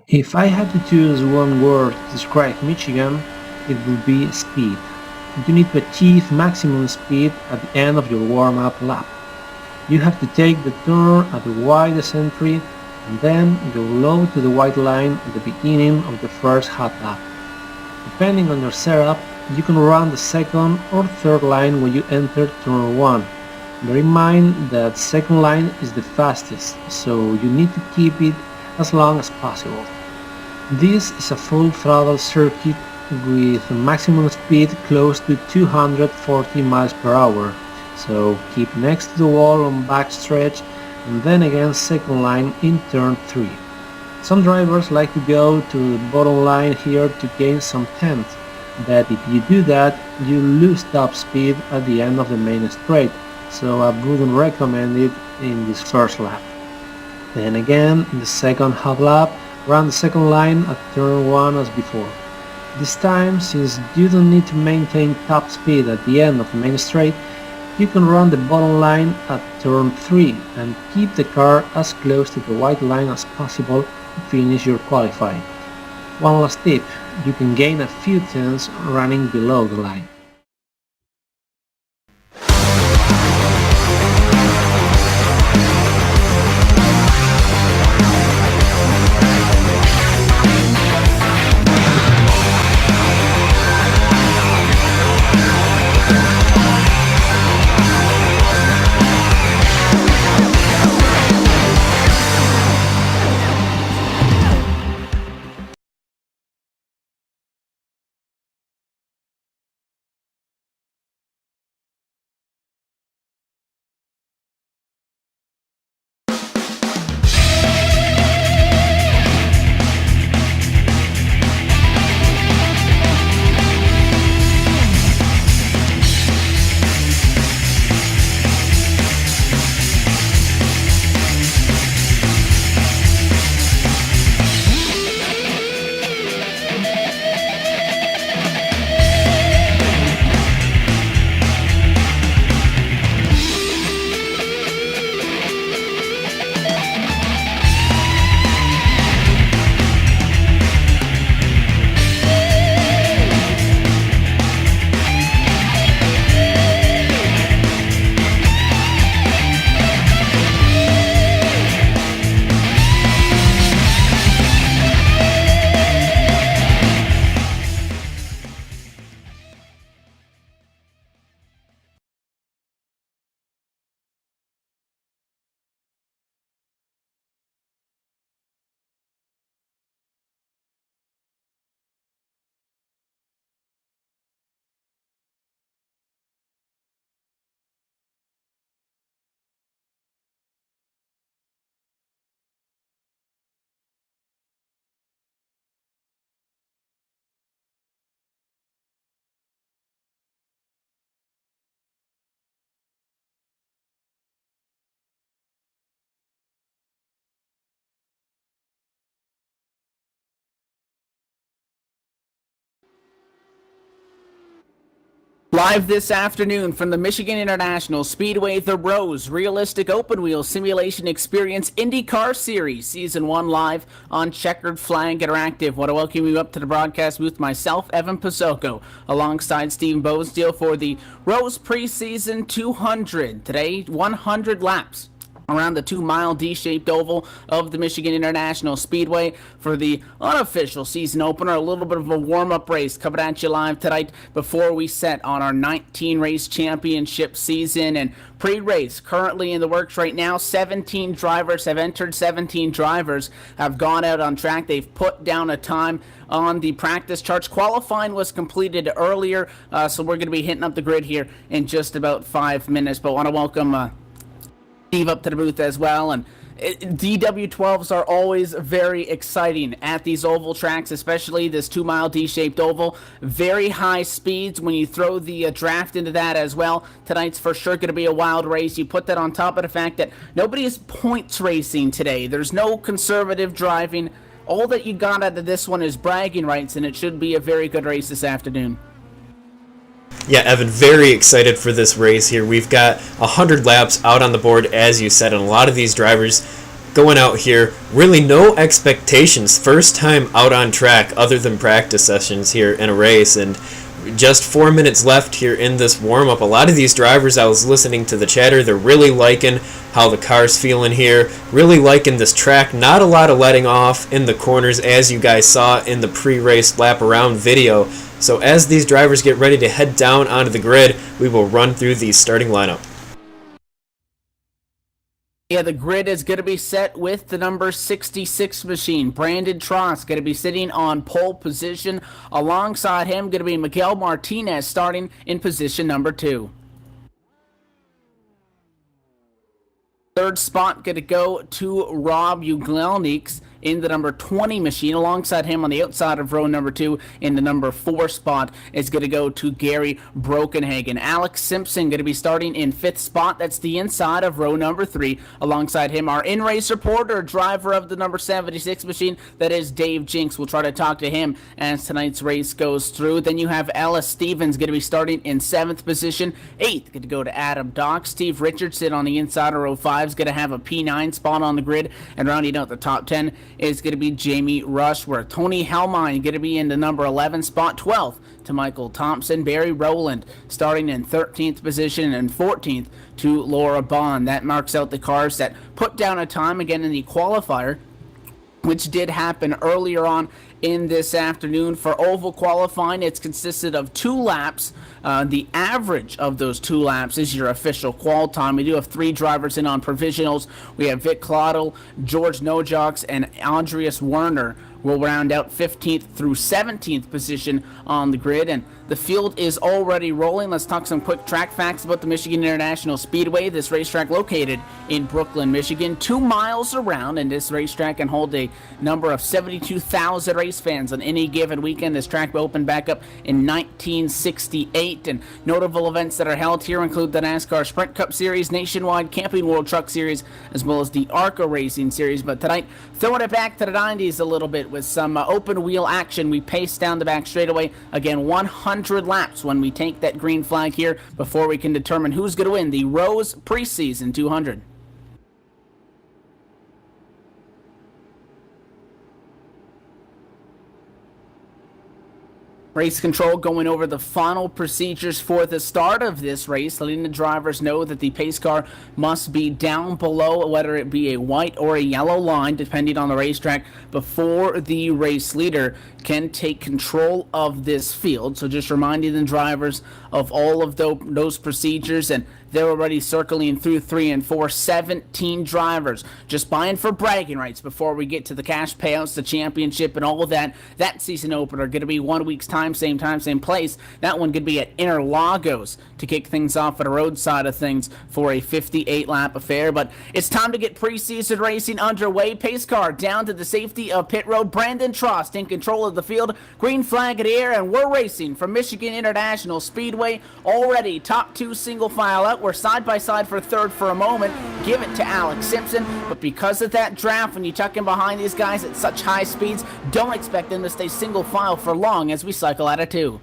If I had to choose one word to describe Michigan, it would be speed. You need to achieve maximum speed at the end of your warm-up lap. You have to take the turn at the widest entry and then go low to the white line at the beginning of the first hot lap. Depending on your setup, you can run the second or third line when you enter turn 1. Bear in mind that second line is the fastest, so you need to keep it as long as possible. This is a full throttle circuit with a maximum speed close to 240 miles per hour, so keep next to the wall on backstretch and then again second line in turn 3. Some drivers like to go to the bottom line here to gain some tenth, but if you do that, you lose top speed at the end of the main straight, so I wouldn't recommend it in this first lap. Then again, in the second hot lap, run the second line at turn 1 as before. This time, since you don't need to maintain top speed at the end of the main straight, you can run the bottom line at turn 3 and keep the car as close to the white line as possible to finish your qualifying. One last tip, you can gain a few tenths running below the line. Live this afternoon from the Michigan International Speedway, The Rose Realistic Open Wheel Simulation Experience IndyCar Series, Season 1 live on Checkered Flag Interactive. Want to welcome you up to the broadcast booth, myself, Evan Pizzoco, alongside Steve Bonesdale for the Rose Preseason 200. Today, 100 laps around the 2-mile D-shaped oval of the Michigan International Speedway for the unofficial season opener. A little bit of a warm-up race coming at you live tonight before we set on our 19-race championship season. And pre-race currently in the works right now. 17 drivers have entered. 17 drivers have gone out on track. They've put down a time on the practice charts. Qualifying was completed earlier, so we're going to be hitting up the grid here in just about 5 minutes. But I want to welcome Steve up to the booth as well. And DW12s are always very exciting at these oval tracks, especially this 2-mile D-shaped oval. Very high speeds when you throw the draft into that as well. Tonight's for sure going to be a wild race. You put that on top of the fact that nobody is points racing today. There's no conservative driving. All that you got out of this one is bragging rights, and it should be a very good race this afternoon. Yeah, Evan, very excited for this race here. We've got 100 laps out on the board, as you said, and a lot of these drivers going out here. Really no expectations. First time out on track other than practice sessions here in a race, and just 4 minutes left here in this warm-up. A lot of these drivers, I was listening to the chatter, they're really liking how the car's feeling here, really liking this track. Not a lot of letting off in the corners, as you guys saw in the pre-race lap around video. So as these drivers get ready to head down onto the grid, we will run through the starting lineup. Yeah, the grid is going to be set with the number 66 machine. Brandon Trost going to be sitting on pole position. Alongside him going to be Miguel Martinez starting in position number 2. Third spot going to go to Rob Uglelniks in the number 20 machine. Alongside him on the outside of row number 2 in the number 4 spot is going to go to Gary Brokenhagen. Alex Simpson going to be starting in 5th spot. That's the inside of row number 3. Alongside him, our in-race reporter, driver of the number 76 machine, that is Dave Jinks. We'll try to talk to him as tonight's race goes through. Then you have Ellis Stevens going to be starting in 7th position. 8th going to go to Adam Dock. Steve Richardson on the inside of row 5 is going to have a P9 spot on the grid. And rounding out the top 10 is going to be Jamie Rushworth. Tony Helmine going to be in the number 11 spot. 12th to Michael Thompson. Barry Rowland starting in 13th position, and 14th to Laura Bond. That marks out the cars that put down a time again in the qualifier, which did happen earlier on in this afternoon. For oval qualifying, it's consisted of 2 laps. The average of those 2 laps is your official qual time. We do have 3 drivers in on provisionals. We have Vic Claudel, George Nojoks, and Andreas Werner will round out 15th through 17th position on the grid, and the field is already rolling. Let's talk some quick track facts about the Michigan International Speedway. This racetrack located in Brooklyn, Michigan, 2 miles around, and this racetrack can hold a number of 72,000 race fans on any given weekend. This track opened back up in 1968, and notable events that are held here include the NASCAR Sprint Cup Series, Nationwide Camping World Truck Series, as well as the ARCA Racing Series. But tonight, throwing it back to the 90s a little bit with some open wheel action. We pace down the back straightaway. Again, 100 laps when we take that green flag here before we can determine who's going to win the Rose Preseason 200. Race control going over the final procedures for the start of this race, letting the drivers know that the pace car must be down below, whether it be a white or a yellow line, depending on the racetrack, before the race leader can take control of this field. So just reminding the drivers of all of those procedures, and they're already circling through 3 and 4, 17 drivers just buying for bragging rights before we get to the cash payouts, the championship, and all of that. That season opener going to be 1 week's time, same place. That one could be at Interlagos to kick things off at a road side of things for a 58-lap affair. But it's time to get preseason racing underway. Pace car down to the safety of pit road. Brandon Trost in control of the field. Green flag in the air, and we're racing from Michigan International Speedway. Already top 2 single file out. We're side by side for third for a moment. Give it to Alex Simpson. But because of that draft, when you tuck in behind these guys at such high speeds, don't expect them to stay single file for long as we cycle out of 2.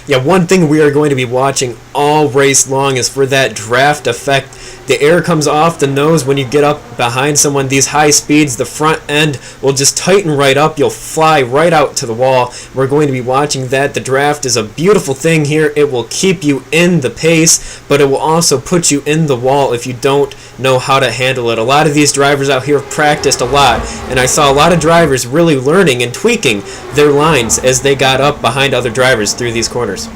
Yeah, one thing we are going to be watching all race long is for that draft effect. The air comes off the nose when you get up behind someone. These high speeds, the front end will just tighten right up. You'll fly right out to the wall. We're going to be watching that. The draft is a beautiful thing here. It will keep you in the pace, but it will also put you in the wall if you don't know how to handle it. A lot of these drivers out here have practiced a lot, and I saw a lot of drivers really learning and tweaking their lines as they got up behind other drivers through these corners.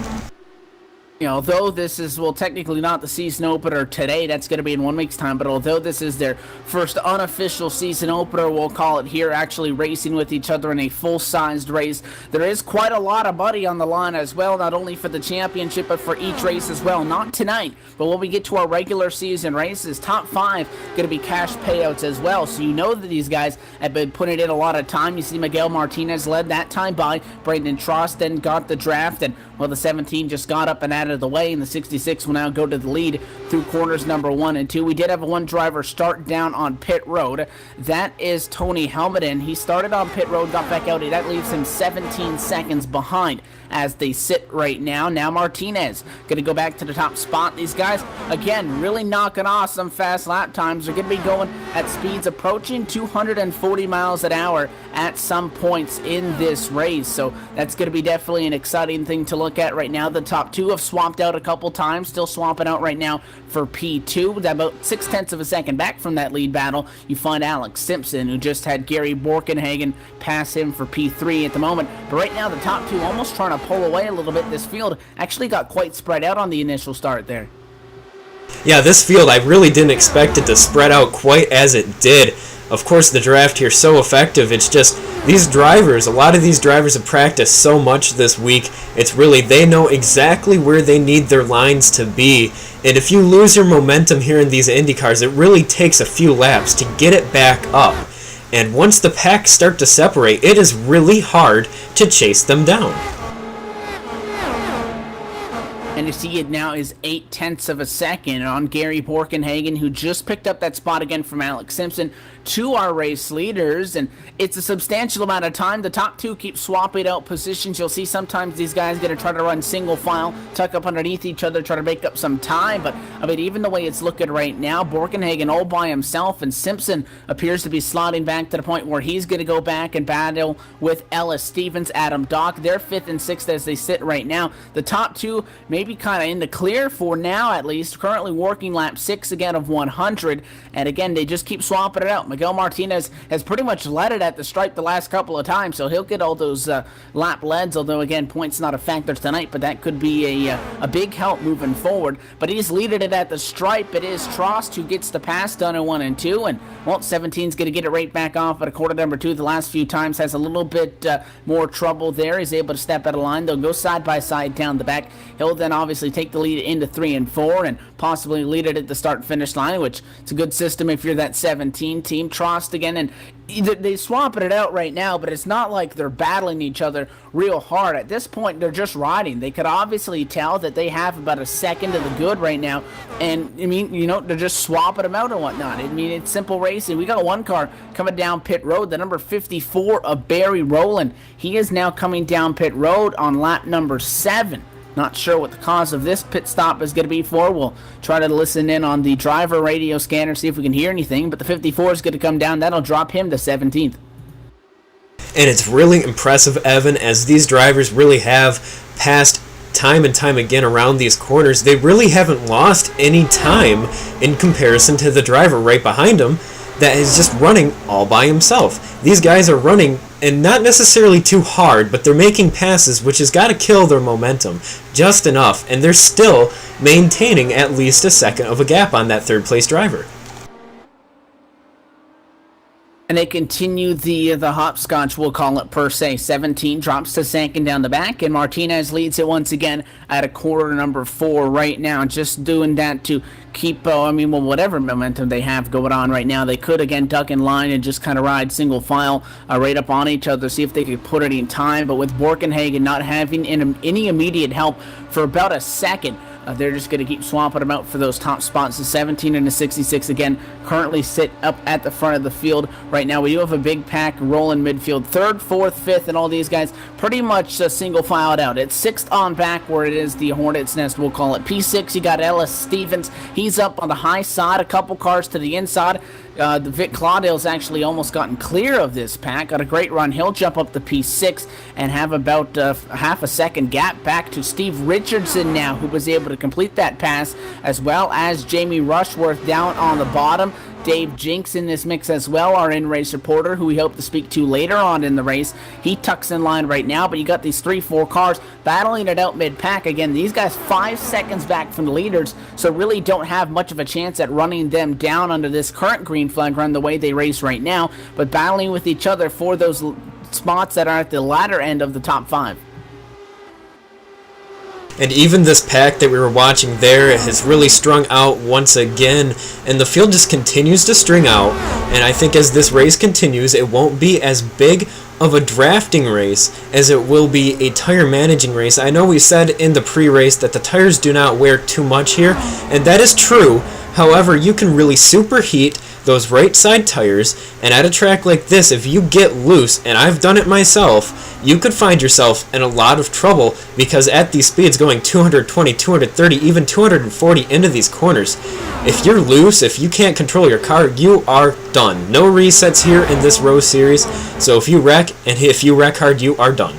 You know, although this is, well, technically not the season opener today, that's going to be in 1 week's time, but although this is their first unofficial season opener, we'll call it here, actually racing with each other in a full-sized race, there is quite a lot of money on the line as well, not only for the championship, but for each race as well. Not tonight, but when we get to our regular season races, top 5 going to be cash payouts as well, so you know that these guys have been putting in a lot of time. You see Miguel Martinez led that time by. Brandon Trost then got the draft, and Well, the 17 just got up and out of the way, and the 66 will now go to the lead through corners number 1 and 2. We did have a one driver start down on pit road. That is Tony Helmeten. He started on pit road, got back out. That leaves him 17 seconds behind as they sit right now. Now Martinez going to go back to the top spot. These guys, again, really knocking off some fast lap times. They're going to be going at speeds approaching 240 miles an hour at some points in this race. So that's going to be definitely an exciting thing to look at right now. The top 2 have swapped out a couple times, still swapping out right now for P2. About 0.6 of a second back from that lead battle, you find Alex Simpson, who just had Gary Borkenhagen pass him for P3 at the moment. But right now, the top 2 almost trying to pull away a little bit. This field actually got quite spread out on the initial start there. Yeah, this field, I really didn't expect it to spread out quite as it did. Of course, the draft here is so effective. It's just these drivers, a lot of these drivers have practiced so much this week. It's really, they know exactly where they need their lines to be. And if you lose your momentum here in these Indy cars, it really takes a few laps to get it back up. And once the packs start to separate, it is really hard to chase them down. And you see it now is 0.8 of a second on Gary Borkenhagen, who just picked up that spot again from Alex Simpson to our race leaders, and it's a substantial amount of time. The top 2 keep swapping out positions. You'll see sometimes these guys going to try to run single file, tuck up underneath each other, try to make up some time, but I mean, even the way it's looking right now, Borkenhagen all by himself, and Simpson appears to be sliding back to the point where he's going to go back and battle with Ellis Stevens, Adam Dock. They're 5th and 6th as they sit right now. The top 2 maybe kind of in the clear for now, at least, currently working lap 6 again of 100, and again, they just keep swapping it out. Miguel Martinez has pretty much led it at the stripe the last couple of times, so he'll get all those lap leads, although again, points not a factor tonight, but that could be a big help moving forward. But he's leading it at the stripe. It is Trost who gets the pass done in 1 and 2, and well, 17's going to get it right back off at a quarter number 2. The last few times has a little bit more trouble there. He's able to step out of line. They'll go side by side down the back. He'll then obviously take the lead into 3 and 4 and possibly lead it at the start finish line, which it's a good system if you're that 17 team. Trost again, and they swapping it out right now, but it's not like they're battling each other real hard. At this point, they're just riding. They could obviously tell that they have about a second of the good right now, and I mean, you know, they're just swapping them out and whatnot. I mean, it's simple racing. We got a one car coming down pit road, the number 54 of Barry Rowland. He is now coming down pit road on lap number 7. Not sure what the cause of this pit stop is going to be for. We'll try to listen in on the driver radio scanner, see if we can hear anything. But the 54 is going to come down. That'll drop him to 17th. And it's really impressive, Evan, as these drivers really have passed time and time again around these corners. They really haven't lost any time in comparison to the driver right behind them that is just running all by himself. These guys are running, and not necessarily too hard, but they're making passes, which has got to kill their momentum just enough, and they're still maintaining at least a second of a gap on that third place driver. And they continue the hopscotch, we'll call it per se. 17 drops to second down the back, and Martinez leads it once again at a quarter number 4 right now. Just doing that to keep, whatever momentum they have going on right now. They could, again, duck in line and just kind of ride single file right up on each other, see if they could put it in time. But with Borkenhagen not having any immediate help for about a second, they're just going to keep swapping them out for those top spots. The 17 and the 66, again, currently sit up at the front of the field right now. We do have a big pack rolling midfield. 3rd, 4th, 5th, and all these guys pretty much single filed out. It's 6th on back where it is the Hornet's Nest, we'll call it. P6, you got Ellis Stevens. He's up on the high side, a couple cars to the inside. The Vic Claudale's actually almost gotten clear of this pack. Got a great run. He'll jump up to P6 and have about half a second gap back to Steve Richardson now, who was able to complete that pass, as well as Jamie Rushworth down on the bottom. Dave Jinks in this mix as well, our in-race reporter, who we hope to speak to later on in the race. He tucks in line right now, but you got these 3-4 cars battling it out mid-pack. Again, these guys 5 seconds back from the leaders, so really don't have much of a chance at running them down under this current green flag run the way they race right now, but battling with each other for those spots that are at the latter end of the top 5. And even this pack that we were watching there has really strung out once again, and the field just continues to string out. And I think as this race continues, it won't be as big of a drafting race as it will be a tire managing race. I know we said in the pre-race that the tires do not wear too much here, and that is true. However, you can really superheat those right side tires, and at a track like this, if you get loose, and I've done it myself, you could find yourself in a lot of trouble, because at these speeds going 220, 230, even 240 into these corners, if you're loose, if you can't control your car, you are done. No resets here in this Rose series, so if you wreck, and if you wreck hard, you are done.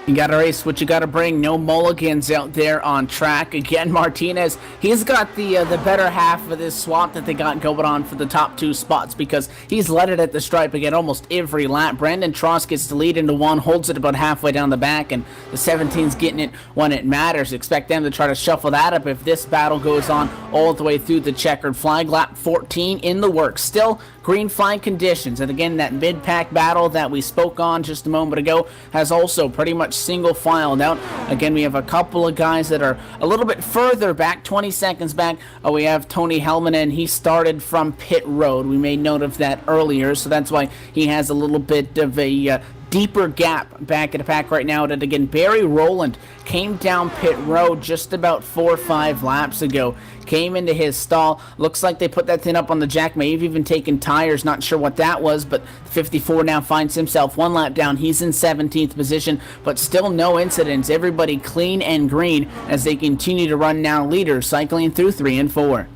You gotta race what you gotta bring. No mulligans out there on track. Again, Martinez, he's got the better half of this swap that they got going on for the top 2 spots, because he's led it at the stripe again almost every lap. Brandon Trost gets the lead into 1, holds it about halfway down the back, and the 17's getting it when it matters. Expect them to try to shuffle that up if this battle goes on all the way through the checkered flag. Lap 14 in the works. Still green flag conditions, and again, that mid-pack battle that we spoke on just a moment ago has also pretty much single filed out. Again, we have a couple of guys that are a little bit further back, 20 seconds back. We have Tony Helmanen. He started from pit road. We made note of that earlier, so that's why he has a little bit of a deeper gap back in the pack right now. And again, Barry Rowland came down pit road just about 4 or 5 laps ago. Came into his stall. Looks like they put that thing up on the jack. May have even taken tires. Not sure what that was, but 54 now finds himself 1 lap down. He's in 17th position, but still no incidents. Everybody clean and green as they continue to run now leaders, cycling through 3 and 4.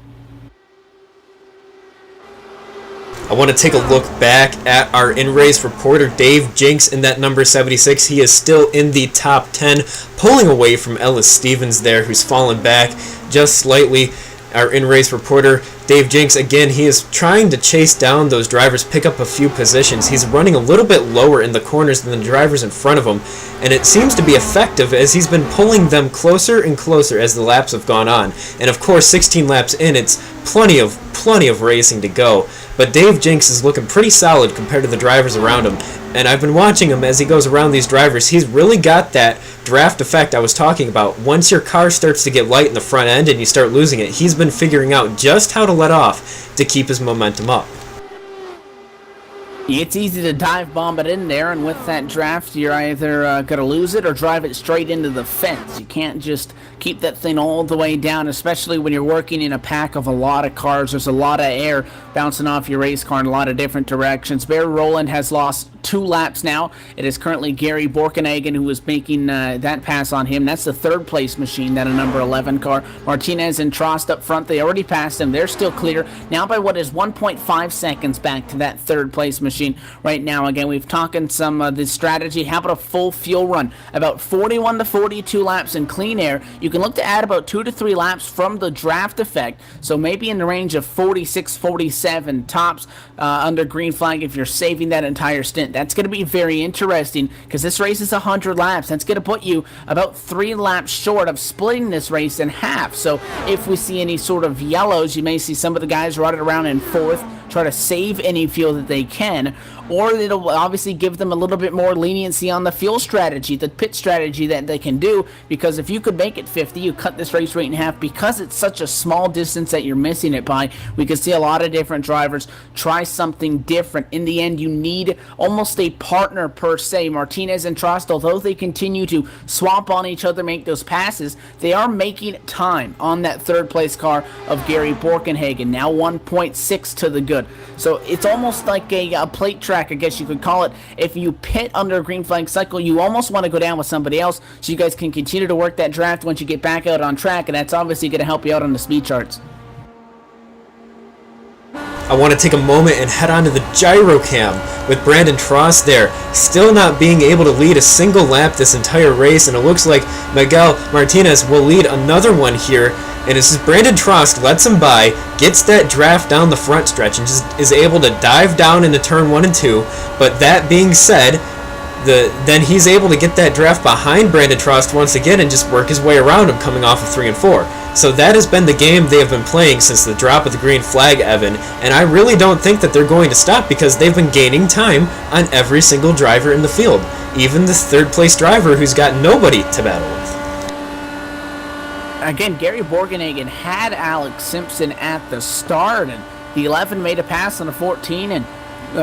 I want to take a look back at our in-race reporter, Dave Jinks, in that number 76. He is still in the top 10, pulling away from Ellis Stevens there, who's fallen back just slightly. Our in-race reporter, Dave Jinks, again, he is trying to chase down those drivers, pick up a few positions. He's running a little bit lower in the corners than the drivers in front of him, and it seems to be effective as he's been pulling them closer and closer as the laps have gone on. And of course, 16 laps in, it's plenty of racing to go. But Dave Jinks is looking pretty solid compared to the drivers around him. And I've been watching him as he goes around these drivers. He's really got that draft effect I was talking about. Once your car starts to get light in the front end and you start losing it, he's been figuring out just how to let off to keep his momentum up. It's easy to dive bomb it in there, and with that draft, you're either going to lose it or drive it straight into the fence. You can't just keep that thing all the way down, especially when you're working in a pack of a lot of cars. There's a lot of air bouncing off your race car in a lot of different directions. Barry Rowland has lost 2 laps now. It is currently Gary Borkenhagen who is making that pass on him. That's the 3rd place machine, that a number 11 car. Martinez and Trost up front, they already passed him. They're still clear now by what is 1.5 seconds back to that 3rd place machine right now. Again, we've talking some the strategy. How about a full fuel run? About 41 to 42 laps in clean air. You can look to add about 2 to 3 laps from the draft effect, so maybe in the range of 46, 47 tops under green flag if you're saving that entire stint. That's going to be very interesting because this race is 100 laps. That's going to put you about 3 laps short of splitting this race in half. So if we see any sort of yellows, you may see some of the guys running around in 4th, try to save any fuel that they can, or it'll obviously give them a little bit more leniency on the fuel strategy, the pit strategy that they can do, because if you could make it 50, you cut this race rate in half. Because it's such a small distance that you're missing it by, we could see a lot of different drivers try something different. In the end, you need almost a partner per se. Martinez and Trost, although they continue to swap on each other, make those passes, they are making time on that 3rd place car of Gary Borkenhagen, now 1.6 to the good. So it's almost like a plate track, I guess you could call it. If you pit under a green flag cycle, you almost want to go down with somebody else so you guys can continue to work that draft once you get back out on track, and that's obviously going to help you out on the speed charts. I want to take a moment and head on to the gyro cam with Brandon Trost there, still not being able to lead a single lap this entire race, and it looks like Miguel Martinez will lead another one here. And it's just Brandon Trost lets him by, gets that draft down the front stretch, and just is able to dive down into turn 1 and 2. But that being said, then he's able to get that draft behind Brandon Trost once again and just work his way around him coming off of 3 and 4. So that has been the game they have been playing since the drop of the green flag, Evan. And I really don't think that they're going to stop because they've been gaining time on every single driver in the field. Even this 3rd place driver who's got nobody to battle with. again, Gary Borgenhagen had Alex Simpson at the start, and the 11 made a pass on the 14, and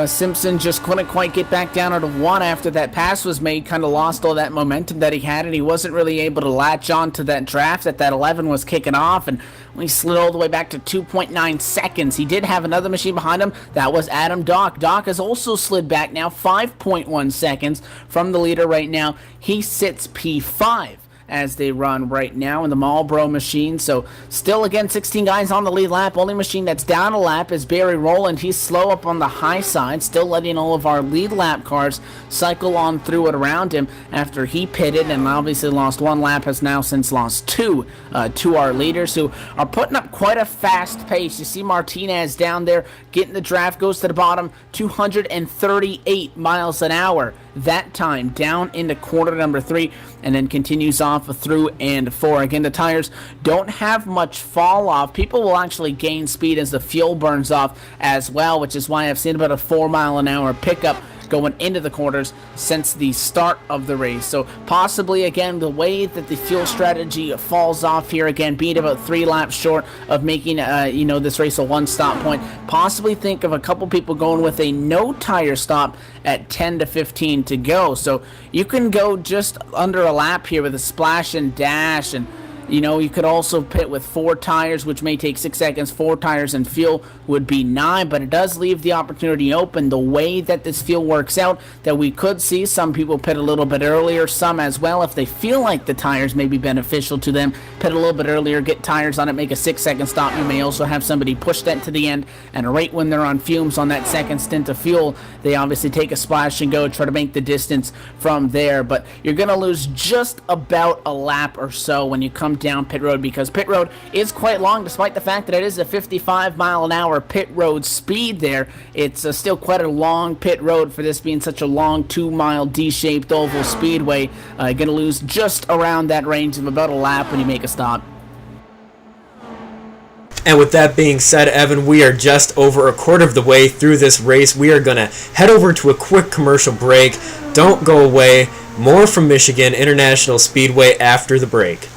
Simpson just couldn't quite get back down out of 1 after that pass was made, kind of lost all that momentum that he had, and he wasn't really able to latch on to that draft that 11 was kicking off, and when he slid all the way back to 2.9 seconds, he did have another machine behind him. That was Adam Dock. Dock has also slid back now 5.1 seconds from the leader right now. He sits P5 as they run right now in the Marlboro machine. So still, again, 16 guys on the lead lap. Only machine that's down a lap is Barry Rowland. He's slow up on the high side, still letting all of our lead lap cars cycle on through it around him after he pitted and obviously lost 1 lap, has now since lost 2 to our leaders, who are putting up quite a fast pace. You see Martinez down there getting the draft, goes to the bottom, 238 miles an hour that time down into quarter number 3, and then continues off through and 4. Again, the tires don't have much fall off. People will actually gain speed as the fuel burns off as well, which is why I've seen about a 4 mile an hour pickup going into the quarters since the start of the race. So possibly, again, the way that the fuel strategy falls off here, again, being about 3 laps short of making this race a 1-stop point, possibly think of a couple people going with a no tire stop at 10 to 15 to go. So you can go just under a lap here with a splash and dash, and you could also pit with 4 tires, which may take 6 seconds. 4 tires and fuel would be 9, but it does leave the opportunity open the way that this fuel works out, that we could see some people pit a little bit earlier, some as well, if they feel like the tires may be beneficial to them, pit a little bit earlier, get tires on it, make a 6-second stop. You may also have somebody push that to the end, and right when they're on fumes on that second stint of fuel, they obviously take a splash and go try to make the distance from there. But you're going to lose just about a lap or so when you come down pit road, because pit road is quite long, despite the fact that it is a 55 mile an hour pit road speed there. It's still quite a long pit road for this being such a long 2-mile D-shaped oval speedway. Going to lose just around that range of about a lap when you make a stop. And with that being said, Evan, we are just over a quarter of the way through this race. We are going to head over to a quick commercial break. Don't go away. More from Michigan International Speedway after the break.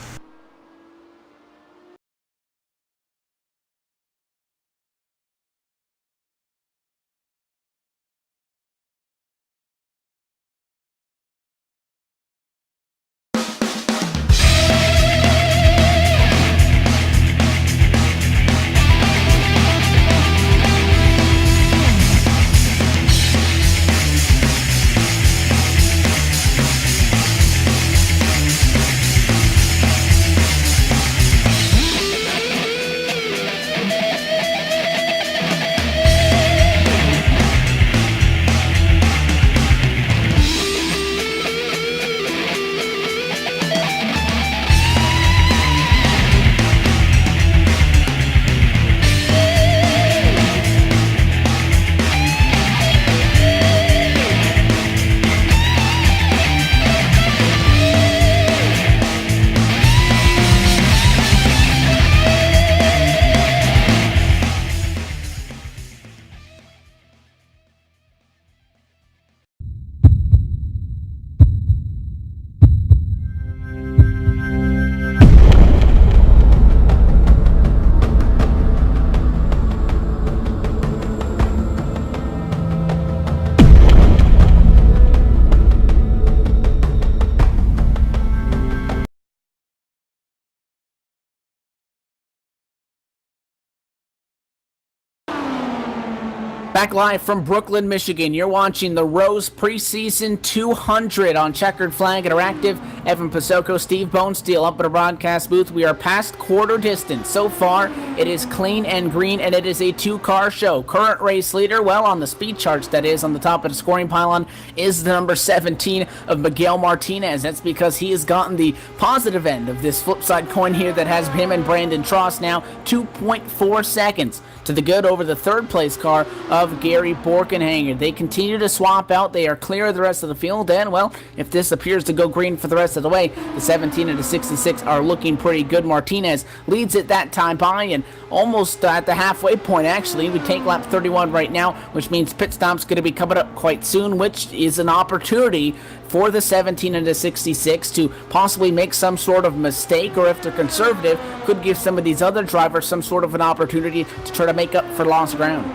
Back live from Brooklyn, Michigan. You're watching the Rose Preseason 200 on Checkered Flag Interactive. Evan Pasoko, Steve Bonesteel up at a broadcast booth. We are past quarter distance. So far, it is clean and green, and it is a 2-car show. Current race leader, well, on the speed charts, that is, on the top of the scoring pylon, is the number 17 of Miguel Martinez. That's because he has gotten the positive end of this flip side coin here that has him and Brandon Tross now 2.4 seconds to the good over the third place car of Gary Borkenhanger. They continue to swap out. They are clear of the rest of the field, and, well, if this appears to go green for the rest of the way, the 17 and the 66 are looking pretty good. Martinez leads it that time by, and almost at the halfway point, actually. We take lap 31 right now, which means pit stop's going to be coming up quite soon, which is an opportunity for the 17 and the 66 to possibly make some sort of mistake, or if they're conservative, could give some of these other drivers some sort of an opportunity to try to make up for lost ground.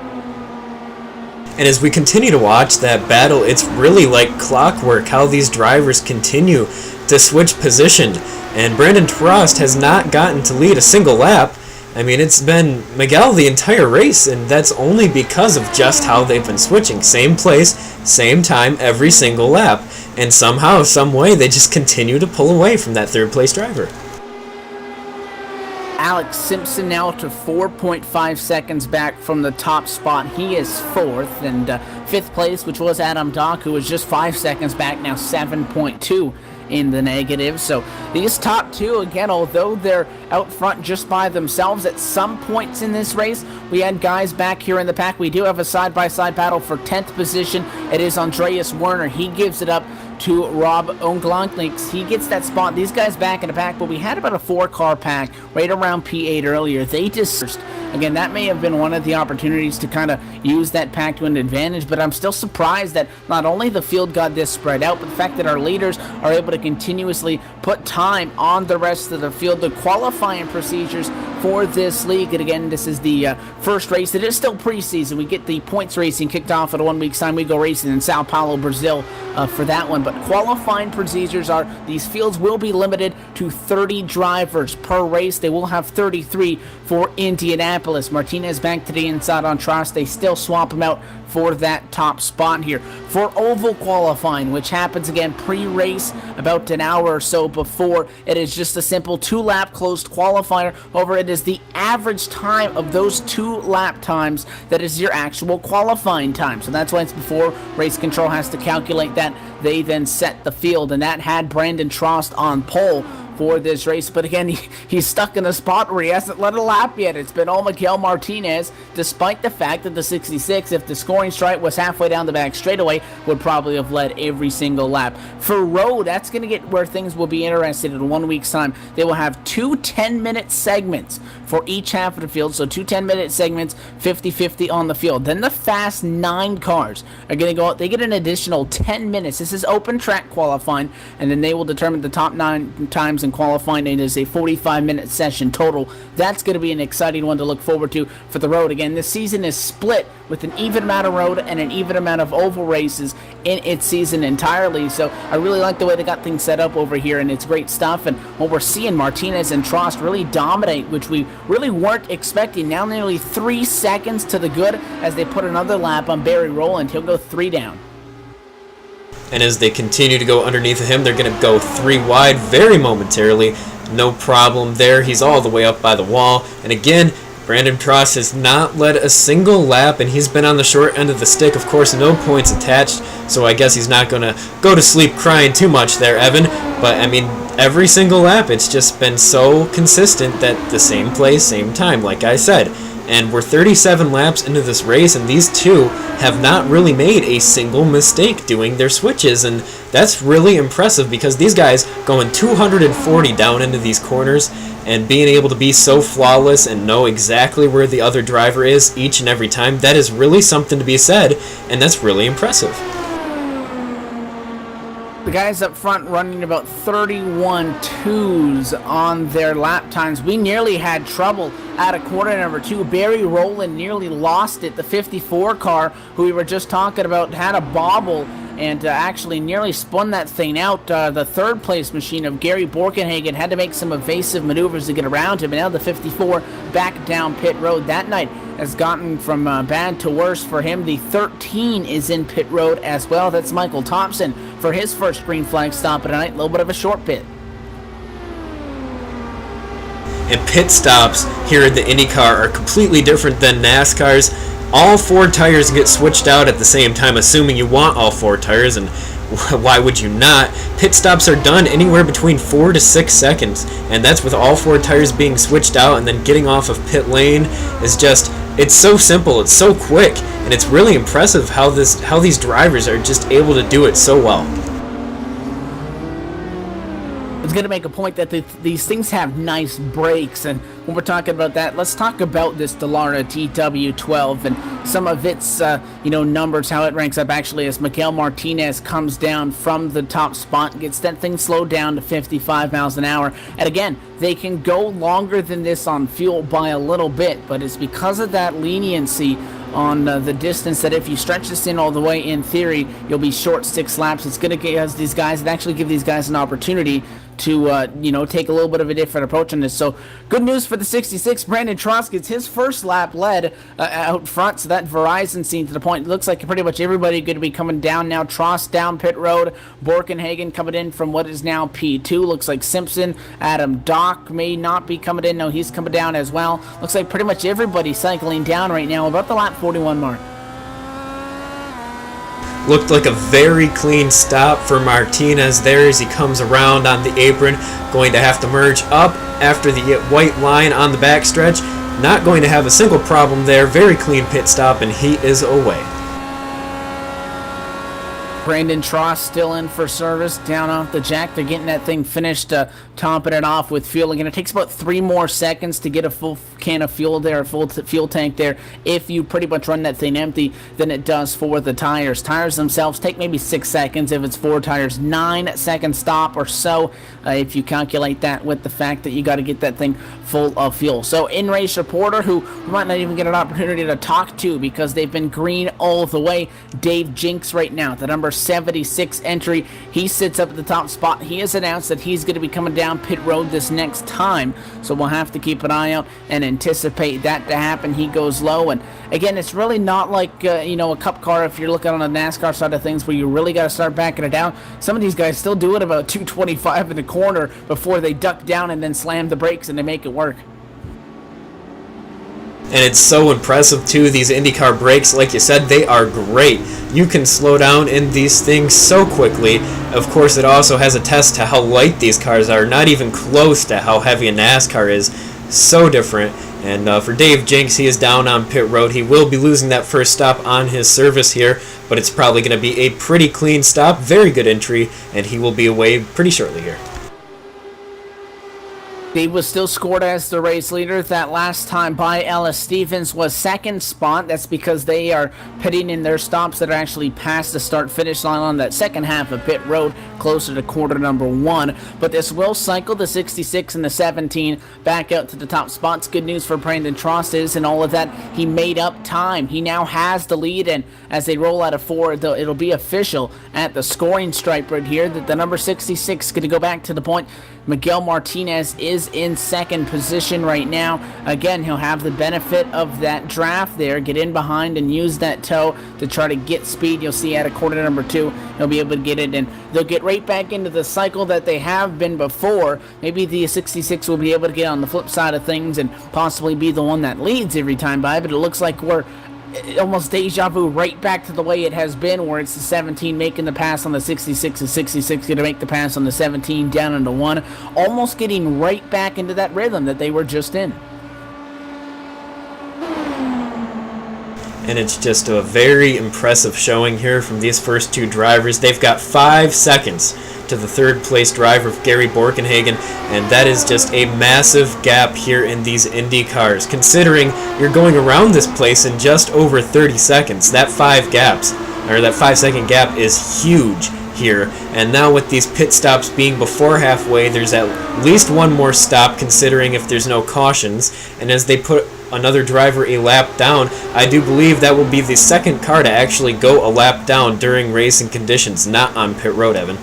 And as we continue to watch that battle, it's really like clockwork how these drivers continue to switch position. And Brandon Trost has not gotten to lead a single lap. I mean, it's been Miguel the entire race, and that's only because of just how they've been switching. Same place, same time, every single lap. And somehow, some way, they just continue to pull away from that third place driver. Alex Simpson now to 4.5 seconds back from the top spot. He is fourth, and fifth place, which was Adam Dock, who was just 5 seconds back, now 7.2 in the negative. So these top two, again, although they're out front just by themselves at some points in this race, we had guys back here in the pack. We do have a side-by-side battle for 10th position. It is Andreas Werner. He gives it up to Rob Onglanknix. He gets that spot. These guys back in the pack, but we had about a 4-car pack right around P8 earlier. They dispersed. Again, that may have been one of the opportunities to kind of use that pack to an advantage, but I'm still surprised that not only the field got this spread out, but the fact that our leaders are able to continuously put time on the rest of the field. The qualifying procedures for this league, and again, this is the first race. It is still preseason. We get the points racing kicked off in 1 week's time. We go racing in Sao Paulo, Brazil for that one. But qualifying procedures are these fields will be limited to 30 drivers per race. They will have 33 for Indianapolis. Martinez back to the inside on Trost. They still swap him out for that top spot here. For oval qualifying, which happens again pre-race about an hour or so before, it is just a simple 2-lap closed qualifier. However, it is the average time of those 2 lap times that is your actual qualifying time. So that's why it's before race control has to calculate that. They then set the field, and that had Brandon Trost on pole for this race. But again, he's stuck in a spot where he hasn't led a lap yet. It's been all Miguel Martinez, despite the fact that the 66, if the scoring stripe was halfway down the back straightaway, would probably have led every single lap. For road, that's going to get where things will be interesting in 1 week's time. They will have 2 10-minute segments for each half of the field. So 2 10-minute segments, 50-50 on the field. Then the fast 9 cars are going to go out. They get an additional 10 minutes. This is open track qualifying, and then they will determine the top 9 times in qualifying. It is a 45-minute session total. That's going to be an exciting one to look forward to for the road. Again, this season is split with an even amount of road and an even amount of oval races in its season entirely. So I really like the way they got things set up over here, and it's great stuff. And what we're seeing Martinez and Trost really dominate, which we really weren't expecting. Now nearly 3 seconds to the good as they put another lap on Barry Rowland. He'll go 3 down. And as they continue to go underneath of him, they're going to go 3 wide very momentarily. No problem there. He's all the way up by the wall. And again, Brandon Trost has not led a single lap, and he's been on the short end of the stick. Of course, no points attached, so I guess he's not going to go to sleep crying too much there, Evan. But, I mean, every single lap, it's just been so consistent that the same place, same time, like I said. And we're 37 laps into this race, and these two have not really made a single mistake doing their switches, and that's really impressive because these guys going 240 down into these corners and being able to be so flawless and know exactly where the other driver is each and every time, that is really something to be said, and that's really impressive. The guys up front running about 31.2s on their lap times. We nearly had trouble at a quarter number 2. Barry Rowland nearly lost it. The 54 car, who we were just talking about, had a bobble and actually nearly spun that thing out. The third place machine of Gary Borkenhagen had to make some evasive maneuvers to get around him, and now the 54 back down pit road. That night has gotten from bad to worse for him. The 13 is in pit road as well. That's Michael Thompson for his first green flag stop of the night. A little bit of a short pit. And pit stops here at the IndyCar are completely different than NASCAR's. All 4 tires get switched out at the same time, assuming you want all 4 tires, and why would you not? Pit stops are done anywhere between 4 to 6 seconds, and that's with all 4 tires being switched out, and then getting off of pit lane is just, it's so simple, it's so quick, and it's really impressive how these drivers are just able to do it so well. was going to make a point that these things have nice brakes, and when we're talking about that, let's talk about this Dallara DW12 and some of its numbers, how it ranks up actually as Miguel Martinez comes down from the top spot, gets that thing slowed down to 55 miles an hour. And again, they can go longer than this on fuel by a little bit, but it's because of that leniency on the distance that if you stretch this in all the way, in theory, you'll be short 6 laps. It's going to give these guys, give these guys an opportunity to take a little bit of a different approach on this. So good news for the 66. Brandon Trost gets his first lap led out front, so that Verizon scene to the point. It looks like pretty much everybody going to be coming down now. Trost down pit road, Borkenhagen coming in from what is now P2. Looks like Simpson, Adam Dock may not be coming in. No, he's coming down as well. Looks like pretty much everybody cycling down right now, about the lap 41 mark. Looked like a very clean stop for Martinez there as he comes around on the apron. Going to have to merge up after the white line on the backstretch. Not going to have a single problem there. Very clean pit stop, and he is away. Brandon Trost still in for service down off the jack. They're getting that thing finished, topping it off with fuel. Again, it takes about 3 more seconds to get a full can of fuel there, a full fuel tank there, if you pretty much run that thing empty, than it does for the tires. Tires themselves take maybe 6 seconds if it's 4 tires, 9-second stop or so, if you calculate that with the fact that you got to get that thing full of fuel. So in-race reporter, who we might not even get an opportunity to talk to because they've been green all the way, Dave Jinks right now, the number 76 entry. He sits up at the top spot. He has announced that he's going to be coming down pit road this next time, so we'll have to keep an eye out and anticipate that to happen. He goes low, and again, it's really not like a cup car if you're looking on the NASCAR side of things where you really got to start backing it down. Some of these guys still do it about 225 in the corner before they duck down and then slam the brakes and they make it work. And it's so impressive too, these IndyCar brakes, like you said, they are great. You can slow down in these things so quickly. Of course, it also has a test to how light these cars are, not even close to how heavy a NASCAR is. So different. And for Dave Jinks, he is down on pit road. He will be losing that first stop on his service here, but it's probably going to be a pretty clean stop, very good entry, and he will be away pretty shortly here. Dave was still scored as the race leader. That last time by Ellis Stevens was second spot. That's because they are pitting in their stops that are actually past the start-finish line on that second half of pit road, closer to quarter number 1. But this will cycle the 66 and the 17 back out to the top spots. Good news for Brandon Trost is, in all of that, he made up time. He now has the lead, and as they roll out of 4, it'll be official at the scoring stripe right here that the number 66 is going to go back to the point. Miguel Martinez is in second position right now. Again, he'll have the benefit of that draft there, get in behind and use that toe to try to get speed. You'll see at a quarter number 2, he'll be able to get it, and they'll get right back into the cycle that they have been before. Maybe the 66 will be able to get on the flip side of things and possibly be the one that leads every time by, but it looks like we're almost deja vu right back to the way it has been, where it's the 17 making the pass on the 66 and 66 going to make the pass on the 17 down into 1, almost getting right back into that rhythm that they were just in. And it's just a very impressive showing here from these first 2 drivers. They've got 5 seconds to the third place driver, Gary Borkenhagen, and that is just a massive gap here in these Indy cars. Considering you're going around this place in just over 30 seconds, that 5-second gap is huge here. And now with these pit stops being before halfway, there's at least one more stop, considering if there's no cautions. And as they put another driver a lap down, I do believe that will be the second car to actually go a lap down during racing conditions, not on pit road, Evan.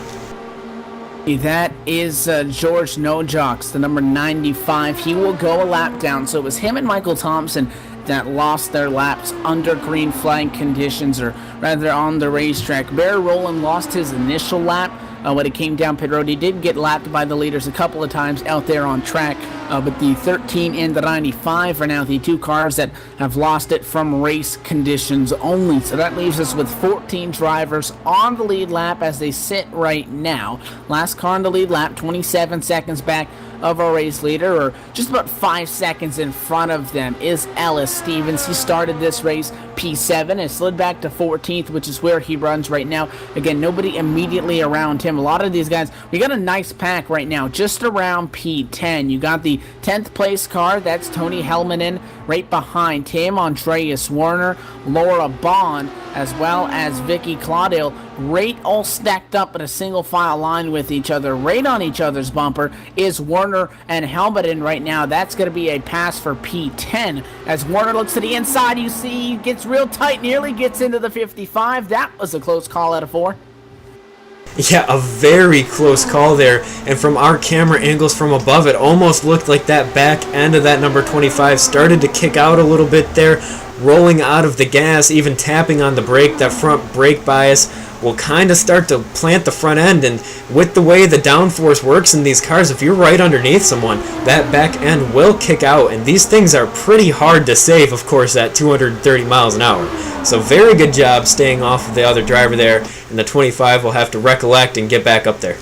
That is George Nojoks, the number 95. He will go a lap down. So it was him and Michael Thompson that lost their laps under green flag conditions, or rather on the racetrack. Bear Rowland lost his initial lap when it came down pit road. He did get lapped by the leaders a couple of times out there on track, but the 13 and the 95 are now the 2 cars that have lost it from race conditions only. So that leaves us with 14 drivers on the lead lap as they sit right now. Last car on the lead lap, 27 seconds back of our race leader, or just about 5 seconds in front of them, is Ellis Stevens. He started this race P7 and slid back to 14th, which is where he runs right now. Again, nobody immediately around him. A lot of these guys, we got a nice pack right now, just around P10. You got the 10th place car, that's Tony Helmanen. Right behind him, Andreas Warner, Laura Bond, as well as Vicky Claudel, right all stacked up in a single file line with each other, right on each other's bumper is Warner and Helmanen right now. That's going to be a pass for P10. As Warner looks to the inside, you see he gets real tight, nearly gets into the 55. That was a close call out of 4. Yeah, a very close call there, and from our camera angles from above, it almost looked like that back end of that number 25 started to kick out a little bit there, rolling out of the gas, even tapping on the brake. That front brake bias will kind of start to plant the front end, and with the way the downforce works in these cars, if you're right underneath someone, that back end will kick out, and these things are pretty hard to save, of course, at 230 miles an hour. So very good job staying off of the other driver there, and the 25 will have to recollect and get back up there.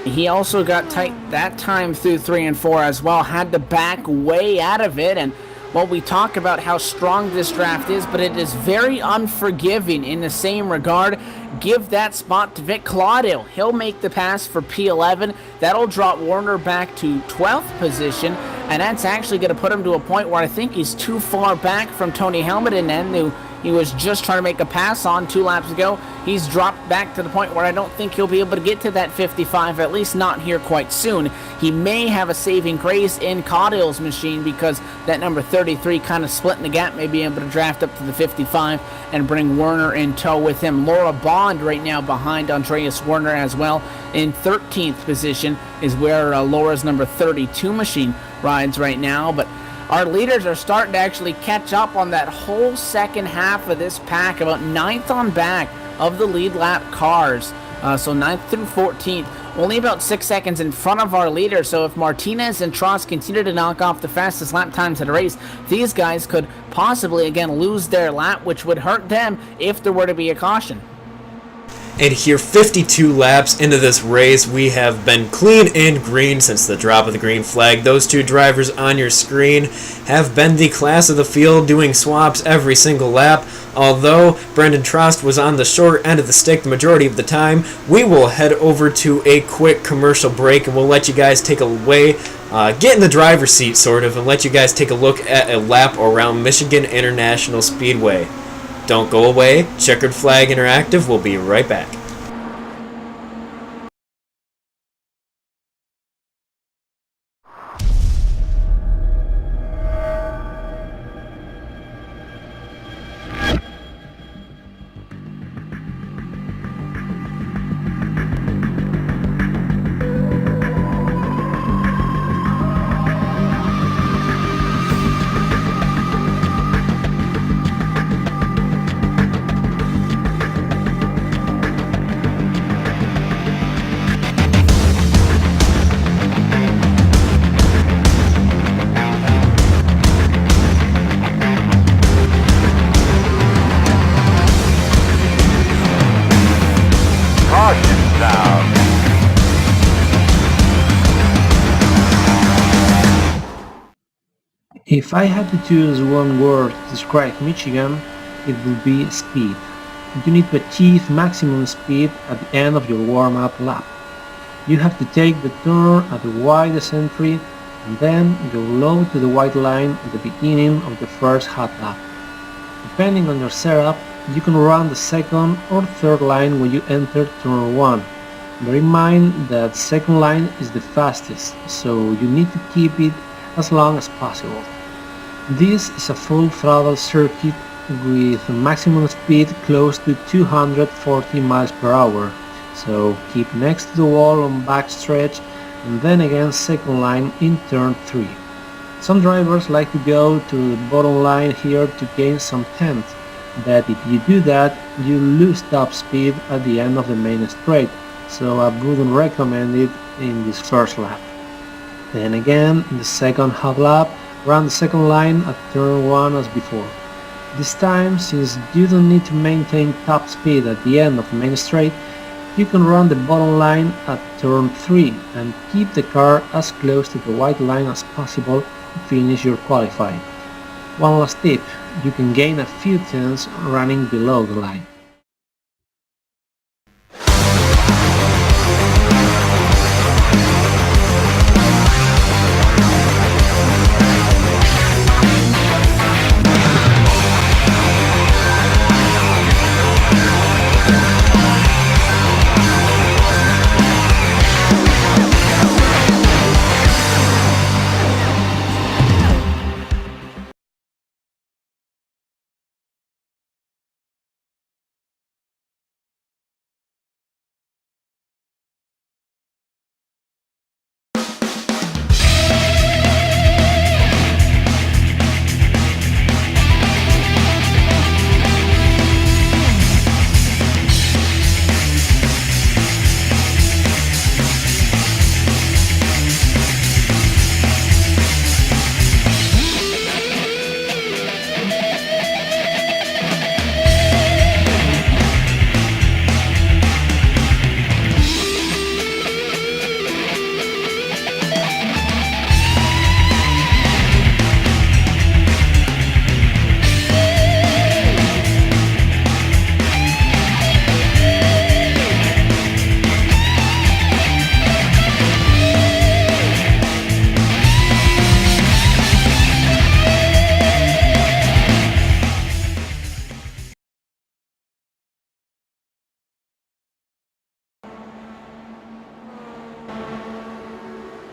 He also got tight that time through 3 and 4 as well, had to back way out of it, and well, we talk about how strong this draft is, but it is very unforgiving in the same regard. Give that spot to Vic Claudel. He'll make the pass for P11. That'll drop Warner back to 12th position, and that's actually going to put him to a point where I think he's too far back from Tony Helmanen, who he was just trying to make a pass on 2 laps ago. He's dropped back to the point where I don't think he'll be able to get to that 55, at least not here quite soon. He may have a saving grace in Caudel's machine because that number 33 kind of splitting the gap, may be able to draft up to the 55 and bring Werner in tow with him. Laura Bond right now behind Andreas Werner as well. In 13th position is where Laura's number 32 machine rides right now, but our leaders are starting to actually catch up on that whole second half of this pack, about 9th on back of the lead lap cars. So 9th through 14th, only about 6 seconds in front of our leader. So if Martinez and Trost continue to knock off the fastest lap times of the race, these guys could possibly again lose their lap, which would hurt them if there were to be a caution. And here, 52 laps into this race, we have been clean and green since the drop of the green flag. Those 2 drivers on your screen have been the class of the field, doing swaps every single lap. Although Brendan Trost was on the short end of the stick the majority of the time, we will head over to a quick commercial break, and we'll let you guys take away, get in the driver's seat sort of, and let you guys take a look at a lap around Michigan International Speedway. Don't go away. Checkered Flag Interactive will be right back. If I had to choose one word to describe Michigan, it would be speed. You need to achieve maximum speed at the end of your warm-up lap. You have to take the turn at the widest entry and then go low to the white line at the beginning of the first hot lap. Depending on your setup, you can run the second or third line when you enter turn 1. Bear in mind that second line is the fastest, so you need to keep it as long as possible. This is a full throttle circuit with a maximum speed close to 240 miles per hour, so keep next to the wall on backstretch and then again second line in turn 3. Some drivers like to go to the bottom line here to gain some tenth, but if you do that, you lose top speed at the end of the main straight, so I wouldn't recommend it in this first lap. Then again, in the second half lap, run the second line at turn 1 as before. This time, since you don't need to maintain top speed at the end of the main straight, You can run the bottom line at turn 3 and keep the car as close to the white line as possible to finish your qualifying. One last tip, you can gain a few tenths running below the line.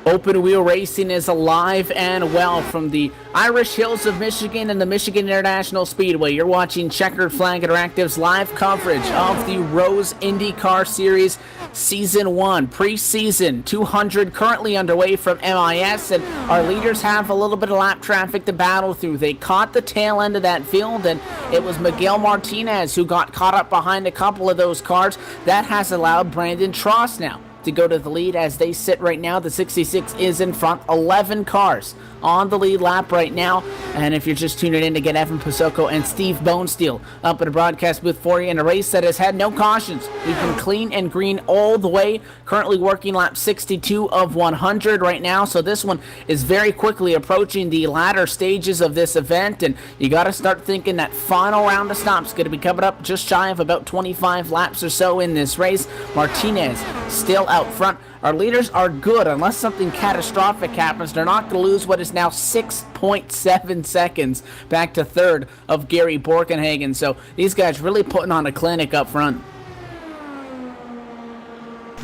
Open wheel racing is alive and well from the Irish Hills of Michigan and the Michigan International Speedway. You're watching Checkered Flag Interactive's live coverage of the Rose IndyCar Series Season 1, preseason 200 currently underway from MIS, and our leaders have a little bit of lap traffic to battle through. They caught the tail end of that field, and it was Miguel Martinez who got caught up behind a couple of those cars. That has allowed Brandon Trost now to go to the lead as they sit right now. The 66 is in front, 11 cars on the lead lap right now. And if you're just tuning in to get Evan Pasoko and Steve Bonesteel up at a broadcast booth for you in a race that has had no cautions. We've been clean and green all the way. Currently working lap 62 of 100 right now. So this one is very quickly approaching the latter stages of this event. And you got to start thinking that final round of stops is going to be coming up just shy of about 25 laps or so in this race. Martinez still out front. Our leaders are good. Unless something catastrophic happens, they're not going to lose what is now 6.7 seconds back to third of Gary Borkenhagen. So these guys really putting on a clinic up front.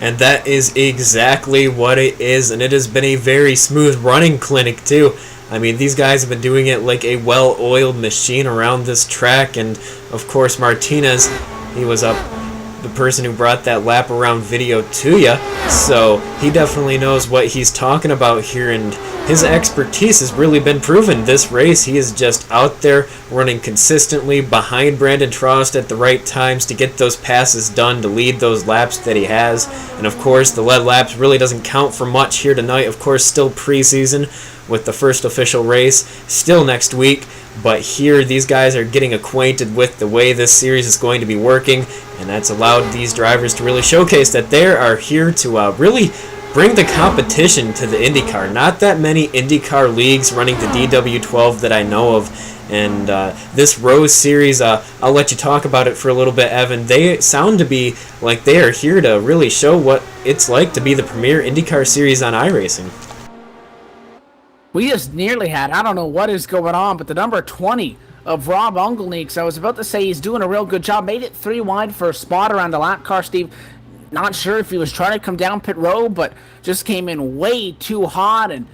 And that is exactly what it is, and it has been a very smooth running clinic too. I mean, these guys have been doing it like a well-oiled machine around this track, and of course Martinez, he was up the person who brought that lap around video to you, so he definitely knows what he's talking about here, and his expertise has really been proven this race. He is just out there running consistently behind Brandon Trost at the right times to get those passes done, to lead those laps that he has. And of course the lead laps really doesn't count for much here tonight. Of course, still preseason with the first official race still next week, but here these guys are getting acquainted with the way this series is going to be working, and that's allowed these drivers to really showcase that they are here to really bring the competition to the IndyCar. Not that many IndyCar leagues running the DW12 that I know of, and this Rose series, I'll let you talk about it for a little bit, Evan. They sound to be like they are here to really show what it's like to be the premier IndyCar series on iRacing. We just nearly had, I don't know what is going on, but the number 20 of Rob Ungelneeks, I was about to say he's doing a real good job. Made it 3 wide for a spot around the lap car, Steve. Not sure if he was trying to come down pit road, but just came in way too hot and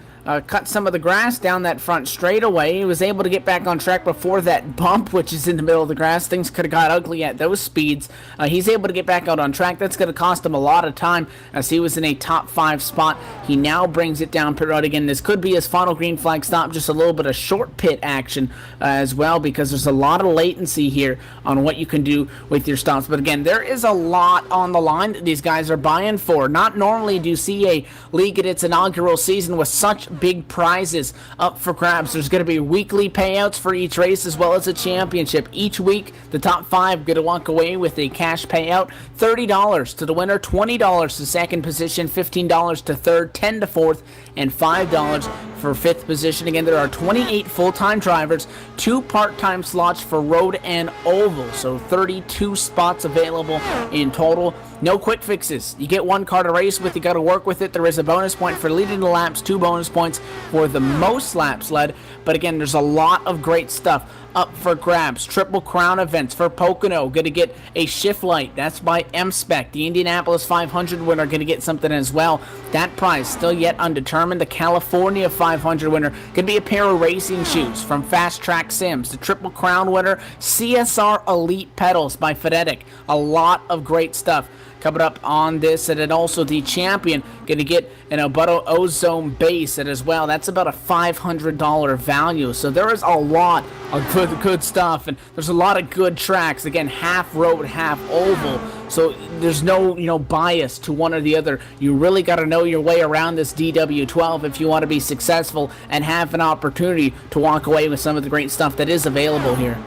cut some of the grass down that front straightaway. He was able to get back on track before that bump, which is in the middle of the grass. Things could have got ugly at those speeds. He's able to get back out on track. That's going to cost him a lot of time as he was in a top 5 spot. He now brings it down pit road again. This could be his final green flag stop, just a little bit of short pit action as well, because there's a lot of latency here on what you can do with your stops. But again, there is a lot on the line that these guys are buying for. Not normally do you see a league at its inaugural season with such big prizes up for grabs. There's going to be weekly payouts for each race as well as a championship. Each week, the top 5 going to walk away with a cash payout. $30 to the winner, $20 to second position, $15 to third, $10 to fourth, and $5 for fifth position. Again, there are 28 full-time drivers, 2 part-time slots for road and oval, so 32 spots available in total. No quick fixes. You get 1 car to race with, you got to work with it. There is a bonus point for leading the laps, 2 bonus points for the most laps led, but again, there's a lot of great stuff up for grabs. Triple Crown events for Pocono, going to get a shift light. That's by M-Spec. The Indianapolis 500 winner going to get something as well. That prize still yet undetermined. The California 500 winner going to be a pair of racing shoes from Fast Track Sims. The Triple Crown winner, CSR Elite pedals by Fidetic. A lot of great stuff coming up on this, and then also the champion going to get an Obuto Ozone base as well. That's about a $500 value. So there is a lot of good stuff, and there's a lot of good tracks. Again, half road, half oval. So there's no bias to one or the other. You really got to know your way around this DW12 if you want to be successful and have an opportunity to walk away with some of the great stuff that is available here.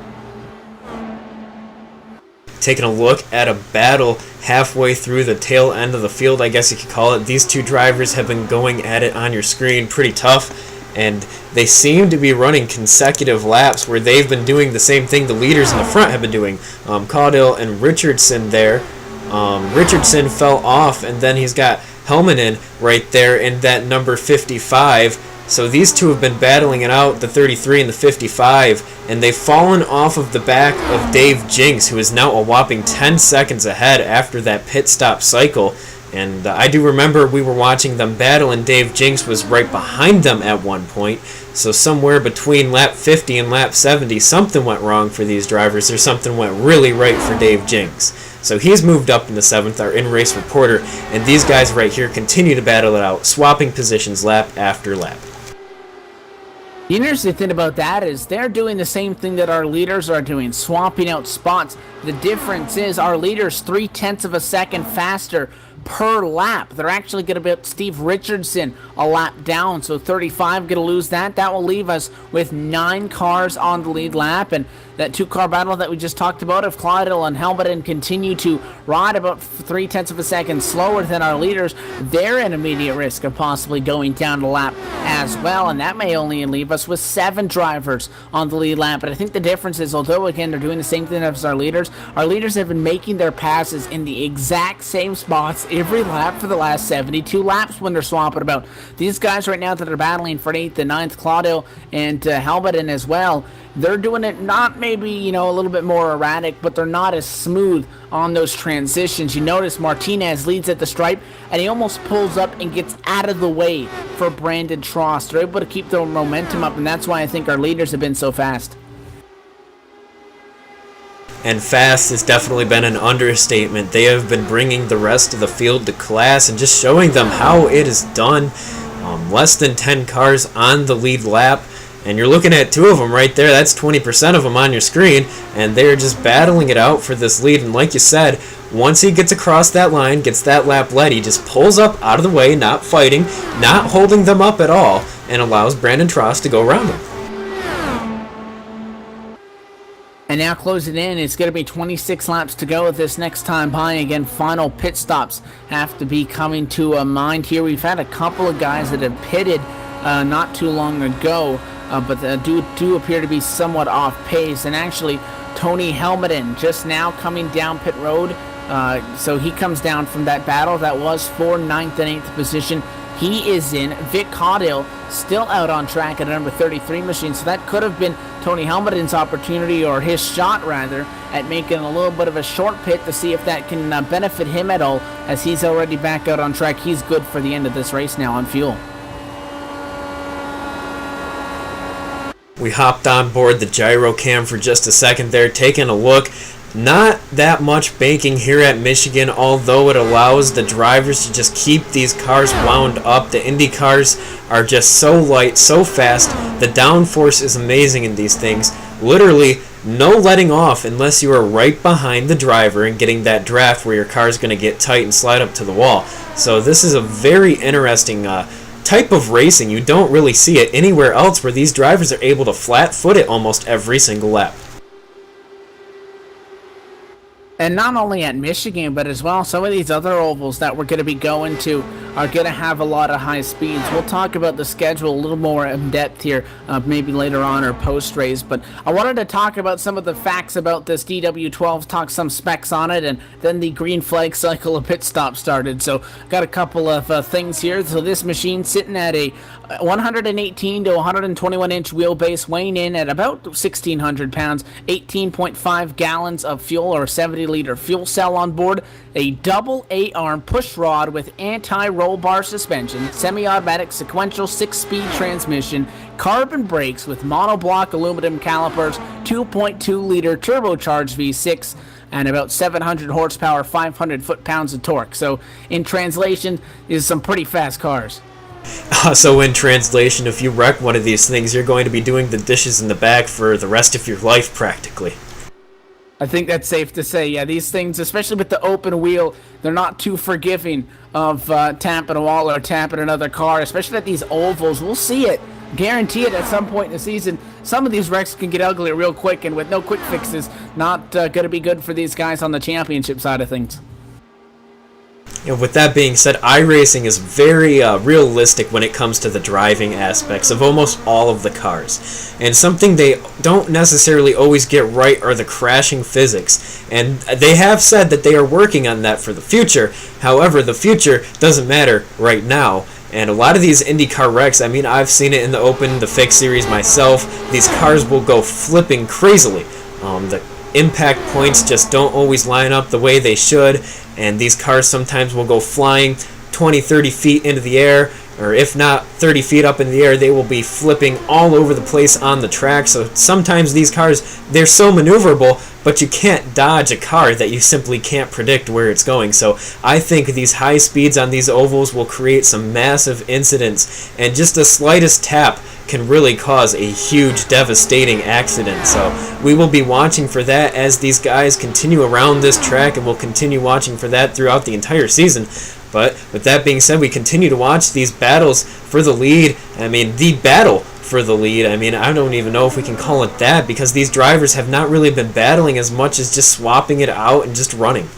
Taking a look at a battle halfway through the tail end of the field, I guess you could call it. These 2 drivers have been going at it on your screen pretty tough, and they seem to be running consecutive laps where they've been doing the same thing the leaders in the front have been doing. Caudill and Richardson there. Richardson fell off, and then he's got Helmanen right there in that number 55. So these 2 have been battling it out, the 33 and the 55, and they've fallen off of the back of Dave Jinks, who is now a whopping 10 seconds ahead after that pit stop cycle. And I do remember we were watching them battle, and Dave Jinks was right behind them at one point. So somewhere between lap 50 and lap 70, something went wrong for these drivers, or something went really right for Dave Jinks. So he's moved up in the 7th, our in-race reporter, and these guys right here continue to battle it out, swapping positions lap after lap. The interesting thing about that is they're doing the same thing that our leaders are doing, swapping out spots. The difference is our leaders 0.3 of a second faster per lap. They're actually going to be Steve Richardson a lap down, so 35 going to lose that. That will leave us with 9 cars on the lead lap, and that 2-car battle that we just talked about, if Caudill and Helmanen continue to ride about 0.3 of a second slower than our leaders, they're in immediate risk of possibly going down the lap as well, and that may only leave us with 7 drivers on the lead lap. But I think the difference is, although again they're doing the same thing as our leaders have been making their passes in the exact same spots every lap for the last 72 laps when they're swapping about. These guys right now that are battling for 8th and 9th, Caudill and Helmanen as well, they're doing it not maybe, a little bit more erratic, but they're not as smooth on those transitions. You notice Martinez leads at the stripe, and he almost pulls up and gets out of the way for Brandon Trost. They're able to keep their momentum up, and that's why I think our leaders have been so fast. And fast has definitely been an understatement. They have been bringing the rest of the field to class and just showing them how it is done. Less than 10 cars on the lead lap, and you're looking at 2 of them right there. That's 20% of them on your screen, and they're just battling it out for this lead. And like you said, once he gets across that line, gets that lap led, he just pulls up out of the way, not fighting, not holding them up at all, and allows Brandon Trost to go around him. And now closing in, it's going to be 26 laps to go at this next time by. Again, final pit stops have to be coming to a mind here. We've had a couple of guys that have pitted not too long ago, but do appear to be somewhat off pace. And actually, Tony Helmanen just now coming down pit road. So he comes down from that battle that was for 9th and 8th position. He is in. Vic Caudill still out on track at a number 33 machine, so that could have been Tony Helmaden's opportunity, or his shot rather, at making a little bit of a short pit to see if that can benefit him at all, as he's already back out on track. He's good for the end of this race now on fuel. We hopped on board the gyro cam for just a second there, taking a look. Not that much banking here at Michigan, although it allows the drivers to just keep these cars wound up. The Indy cars are just so light, so fast. The downforce is amazing in these things. Literally, no letting off unless you are right behind the driver and getting that draft where your car is going to get tight and slide up to the wall. So this is a very interesting type of racing, you don't really see it anywhere else where these drivers are able to flat-foot it almost every single lap. And not only at Michigan, but as well, some of these other ovals that we're going to be going to are going to have a lot of high speeds. We'll talk about the schedule a little more in depth here, maybe later on or post-race. But I wanted to talk about some of the facts about this DW12, talk some specs on it, and then the green flag cycle of pit stop started. So got a couple of things here. So this machine sitting at a 118 to 121 inch wheelbase, weighing in at about 1,600 pounds, 18.5 gallons of fuel or 70-liter fuel cell on board, a double 8-arm push rod with anti-roll bar suspension, semi-automatic sequential 6-speed transmission, carbon brakes with monoblock aluminum calipers, 2.2-liter turbocharged V6, and about 700 horsepower, 500 foot-pounds of torque. So in translation, is some pretty fast cars. So in translation, if you wreck one of these things, you're going to be doing the dishes in the back for the rest of your life, practically. I think that's safe to say. Yeah, these things, especially with the open wheel, they're not too forgiving of tapping a wall or tapping another car, especially at these ovals. We'll see it. Guarantee it at some point in the season. Some of these wrecks can get ugly real quick, and with no quick fixes, not going to be good for these guys on the championship side of things. With that being said, iRacing is very realistic when it comes to the driving aspects of almost all of the cars. And something they don't necessarily always get right are the crashing physics. And they have said that they are working on that for the future. However, the future doesn't matter right now. And a lot of these IndyCar wrecks, I mean, I've seen it in the Open, the Fix Series myself. These cars will go flipping crazily. The impact points just don't always line up the way they should, and these cars sometimes will go flying 20-30 feet into the air, or if not 30 feet up in the air, they will be flipping all over the place on the track. So sometimes these cars, they're so maneuverable, but you can't dodge a car that you simply can't predict where it's going. So I think these high speeds on these ovals will create some massive incidents, and just the slightest tap can really cause a huge devastating accident. So we will be watching for that as these guys continue around this track, and we'll continue watching for that throughout the entire season. But with that being said, we continue to watch these battles for the lead. I mean, the battle for the lead. I mean, I don't even know if we can call it that, because these drivers have not really been battling as much as just swapping it out and just running.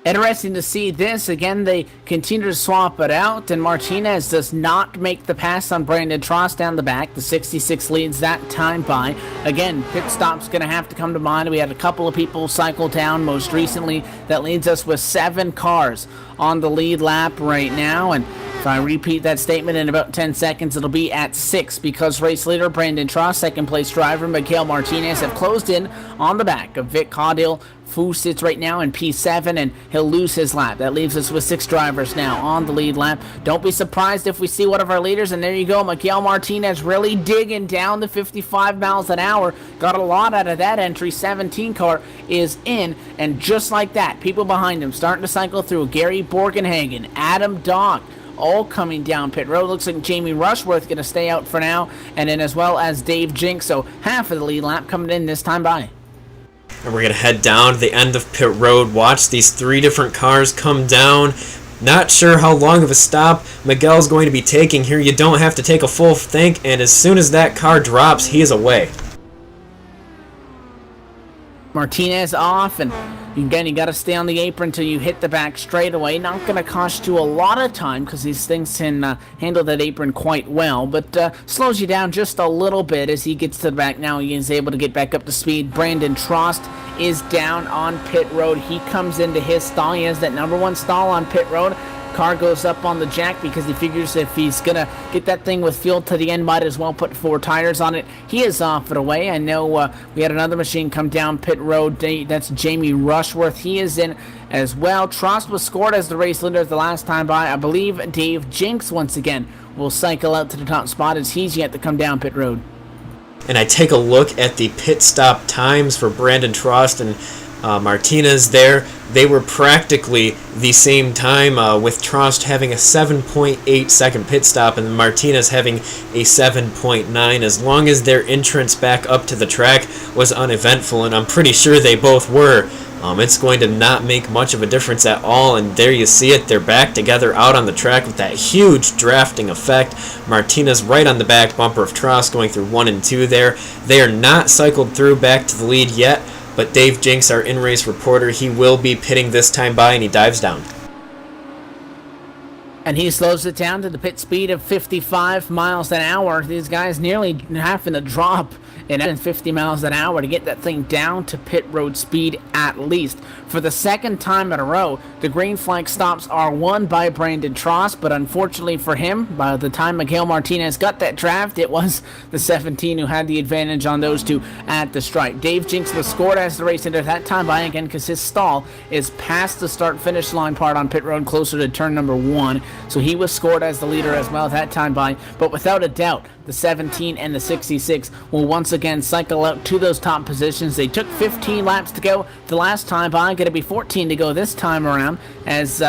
Interesting to see this. Again, they continue to swap it out, and Martinez does not make the pass on Brandon Trost down the back. The 66 leads that time by. Again, pit stop's going to have to come to mind. We had a couple of people cycle down most recently. That leads us with 7 cars on the lead lap right now, and if I repeat that statement in about 10 seconds, it'll be at 6, because race leader Brandon Trost, second place driver Miguel Martinez have closed in on the back of Vic Caudill, who sits right now in P7, and he'll lose his lap. That leaves us with 6 drivers now on the lead lap. Don't be surprised if we see one of our leaders, and there you go, Miguel Martinez really digging down the 55 miles an hour. Got a lot out of that entry. 17 car is in, and just like that, people behind him starting to cycle through. Gary Borgenhagen, Adam Dock, all coming down pit road. Looks like Jamie Rushworth going to stay out for now, and then as well as Dave Jinks. So half of the lead lap coming in this time by. And we're going to head down to the end of pit road, watch these 3 different cars come down. Not sure how long of a stop Miguel's going to be taking here. You don't have to take a full think, and as soon as that car drops, he is away. Martinez off, and again, you got to stay on the apron until you hit the back straightaway. Not going to cost you a lot of time, because these things can handle that apron quite well, but slows you down just a little bit as he gets to the back. Now he is able to get back up to speed. Brandon Trost is down on pit road. He comes into his stall. He has that number 1 stall on pit road. Car goes up on the jack because he figures if he's going to get that thing with fuel to the end, might as well put 4 tires on it. He is off and away. I know we had another machine come down pit road. That's Jamie Rushworth. He is in as well. Trost was scored as the race leader the last time by. I believe Dave Jinks once again will cycle out to the top spot as he's yet to come down pit road. And I take a look at the pit stop times for Brandon Trost, and Martinez there. They were practically the same time, with Trost having a 7.8 second pit stop and Martinez having a 7.9, as long as their entrance back up to the track was uneventful, and I'm pretty sure they both were. It's going to not make much of a difference at all, and there you see it. They're back together out on the track with that huge drafting effect. Martinez right on the back bumper of Trost going through 1 and 2 there. They are not cycled through back to the lead yet, but Dave Jinks, our in-race reporter, he will be pitting this time by, and he dives down. And he slows it down to the pit speed of 55 miles an hour. These guys nearly having to drop in 50 miles an hour to get that thing down to pit road speed at least. For the second time in a row, the green flag stops are won by Brandon Trost, but unfortunately for him, by the time Miguel Martinez got that draft, it was the 17 who had the advantage on those two at the stripe. Dave Jinks was scored as the race ended that time by again because his stall is past the start-finish line part on pit road closer to turn number 1, so he was scored as the leader as well that time by, but without a doubt, the 17 and the 66 will once again cycle out to those top positions. They took 15 laps to go the last time by, going to be 14 to go this time around, as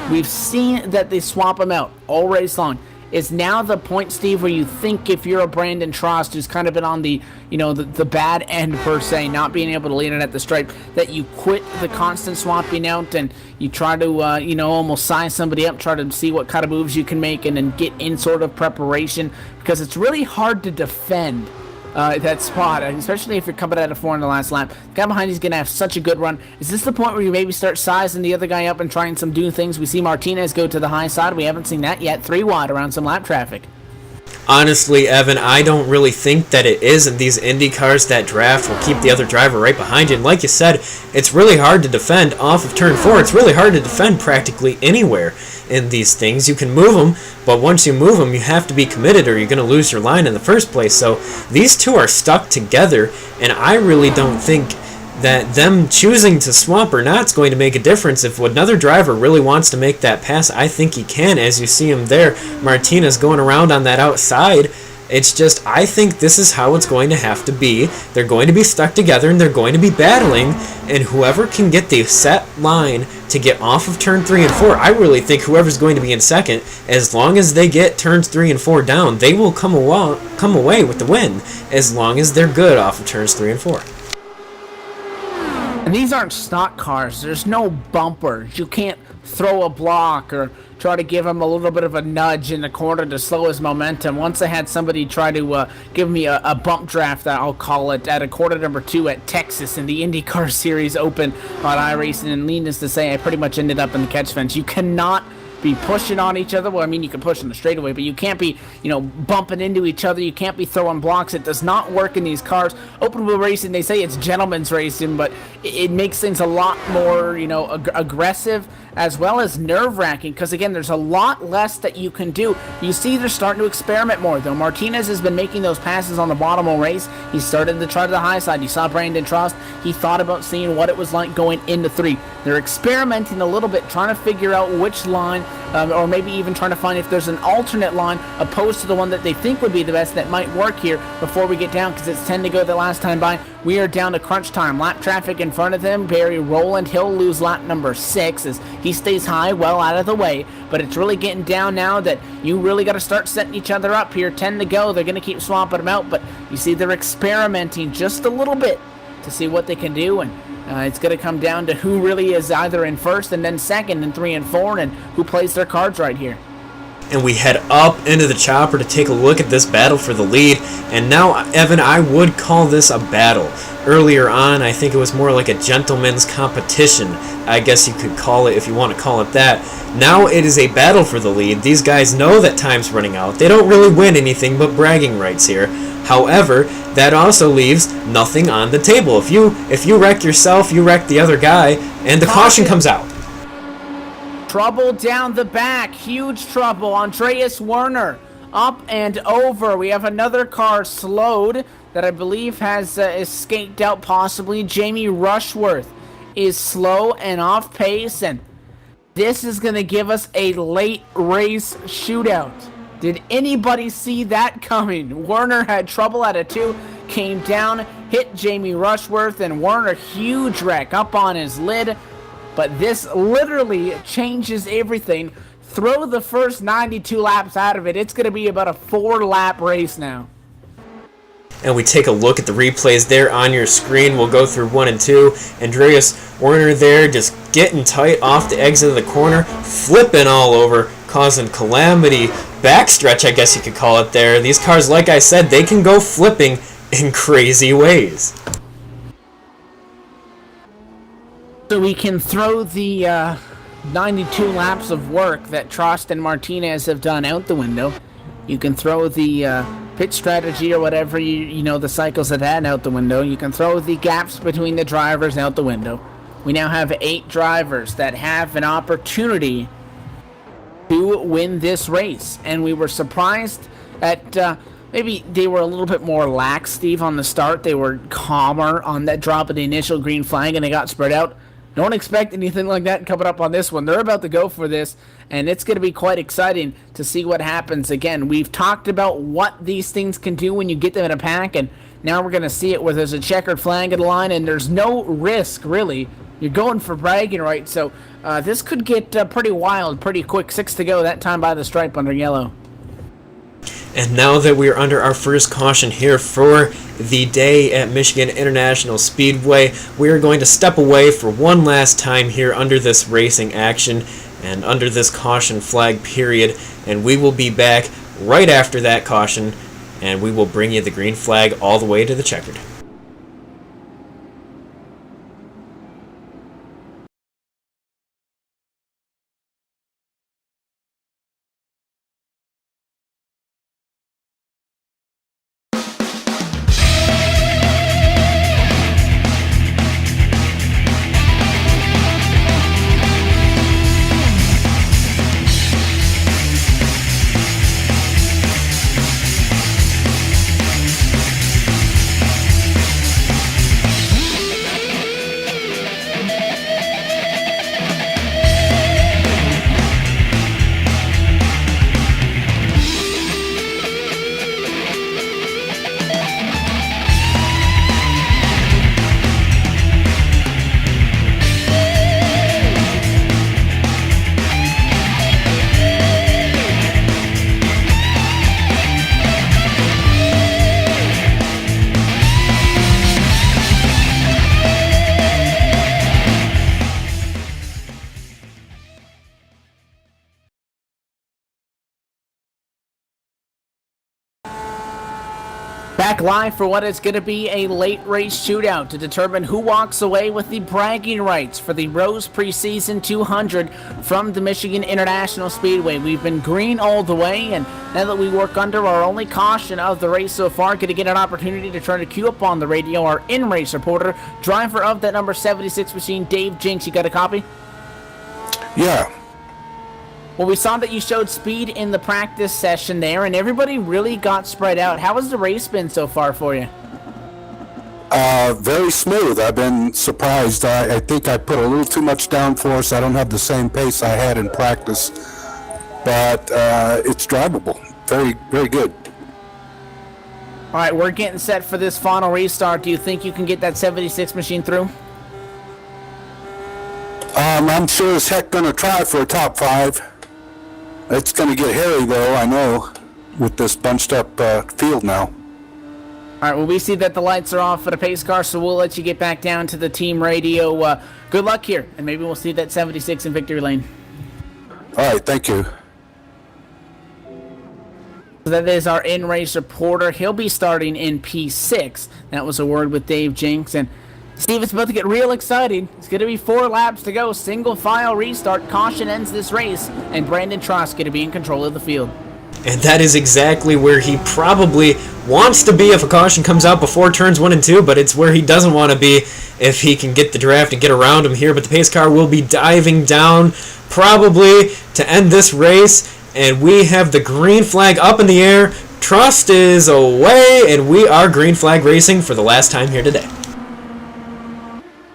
we've seen that they swap them out all race long. Is now the point, Steve, where you think if you're a Brandon Trost who's kind of been on the, the bad end per se, not being able to lead it at the stripe, that you quit the constant swapping out and you try to, almost size somebody up, try to see what kind of moves you can make and then get in sort of preparation, because it's really hard to defend that spot, especially if you're coming out of 4 in the last lap. The guy behind you is going to have such a good run. Is this the point where you maybe start sizing the other guy up and trying some new things? We see Martinez go to the high side. We haven't seen that yet. 3 wide around some lap traffic. Honestly, Evan, I don't really think that it is in these Indy cars. That draft will keep the other driver right behind you. And like you said, it's really hard to defend off of turn 4. It's really hard to defend practically anywhere in these things. You can move them, but once you move them, you have to be committed or you're going to lose your line in the first place. So these two are stuck together, and I really don't think that them choosing to swap or not is going to make a difference. If another driver really wants to make that pass, I think he can, as you see him there. Martinez going around on that outside. It's just, I think this is how it's going to have to be. They're going to be stuck together and they're going to be battling, and whoever can get the set line to get off of turn 3 and 4, I really think whoever's going to be in second, as long as they get turns 3 and 4 down, they will come away with the win, as long as they're good off of turns 3 and 4. And these aren't stock cars. There's no bumpers. You can't throw a block or try to give him a little bit of a nudge in the corner to slow his momentum. Once I had somebody try to give me a bump draft, I'll call it, at a quarter number 2 at Texas in the IndyCar Series Open on iRacing, and needless to say, I pretty much ended up in the catch fence. You cannot be pushing on each other. Well, I mean, you can push in the straightaway, but you can't be, bumping into each other. You can't be throwing blocks. It does not work in these cars. Open wheel racing, they say it's gentleman's racing, but it makes things a lot more, aggressive, as well as nerve-wracking, because again, there's a lot less that you can do. You see they're starting to experiment more, though. Martinez has been making those passes on the bottom of the race. He started to try to the high side. You saw Brandon Trost. He thought about seeing what it was like going into 3. They're experimenting a little bit, trying to figure out which line, or maybe even trying to find if there's an alternate line opposed to the one that they think would be the best that might work here before we get down, because it's 10 to go the last time by. We are down to crunch time. Lap traffic in front of him. Barry Rowland, he'll lose lap number 6 as he stays high, well out of the way. But it's really getting down now that you really got to start setting each other up here. 10 to go. They're going to keep swapping them out, but you see they're experimenting just a little bit to see what they can do, and it's going to come down to who really is either in first and then second and 3 and 4, and who plays their cards right here. And we head up into the chopper to take a look at this battle for the lead. And now, Evan, I would call this a battle. Earlier on, I think it was more like a gentleman's competition, I guess you could call it, if you want to call it that. Now it is a battle for the lead. These guys know that time's running out. They don't really win anything but bragging rights here. However, that also leaves nothing on the table. If you wreck yourself, you wreck the other guy, and the caution comes out. Trouble down the back. Huge trouble. Andreas Werner up and over. We have another car slowed that I believe has escaped out possibly. Jamie Rushworth is slow and off pace, and this is going to give us a late race shootout. Did anybody see that coming? Werner had trouble at a 2, came down, hit Jamie Rushworth, and Werner, huge wreck up on his lid. But this literally changes everything. Throw the first 92 laps out of it. It's going to be about a 4-lap race now. And we take a look at the replays there on your screen. We'll go through 1 and 2. Andreas Werner there just getting tight off the exit of the corner, flipping all over, causing calamity. Backstretch, I guess you could call it there. These cars, like I said, they can go flipping in crazy ways. So we can throw the 92 laps of work that Trost and Martinez have done out the window. You can throw the pit strategy or whatever, you know, the cycles of that out the window. You can throw the gaps between the drivers out the window. We now have 8 drivers that have an opportunity to win this race. And we were surprised at maybe they were a little bit more lax, Steve, on the start. They were calmer on that drop of the initial green flag, and they got spread out. Don't expect anything like that coming up on this one. They're about to go for this, and it's going to be quite exciting to see what happens. Again, we've talked about what these things can do when you get them in a pack, and now we're going to see it where there's a checkered flag in the line, and there's no risk, really. You're going for bragging rights, so this could get pretty wild pretty quick. 6 to go, that time by the stripe under yellow. And now that we are under our first caution here for the day at Michigan International Speedway, we are going to step away for one last time here under this racing action and under this caution flag period, and we will be back right after that caution, and we will bring you the green flag all the way to the checkered. Back live for what is going to be a late race shootout to determine who walks away with the bragging rights for the Rose Preseason 200 from the Michigan International Speedway. We've been green all the way, and now that we work under our only caution of the race so far, going to get an opportunity to try to queue up on the radio our in-race reporter, driver of that number 76 machine, Dave Jinks. You got a copy? Yeah. Well, we saw that you showed speed in the practice session there, and everybody really got spread out. How has the race been so far for you? Very smooth. I've been surprised. I think I put a little too much downforce. I don't have the same pace I had in practice, but it's drivable. Very, very good. All right, we're getting set for this final restart. Do you think you can get that 76 machine through? I'm sure as heck going to try for a top 5. It's going to get hairy, though, I know, with this bunched up field now. All right, well, we see that the lights are off for the pace car, so we'll let you get back down to the team radio. Good luck here, and maybe we'll see that 76 in victory lane. All right, thank you. So that is our in-race reporter. He'll be starting in P6. That was a word with Dave Jinks, and Steve, it's about to get real exciting. It's going to be 4 laps to go. Single file restart. Caution ends this race. And Brandon Trost going to be in control of the field. And that is exactly where he probably wants to be if a caution comes out before turns 1 and 2, but it's where he doesn't want to be if he can get the draft and get around him here. But the pace car will be diving down probably to end this race. And we have the green flag up in the air. Trost is away, and we are green flag racing for the last time here today.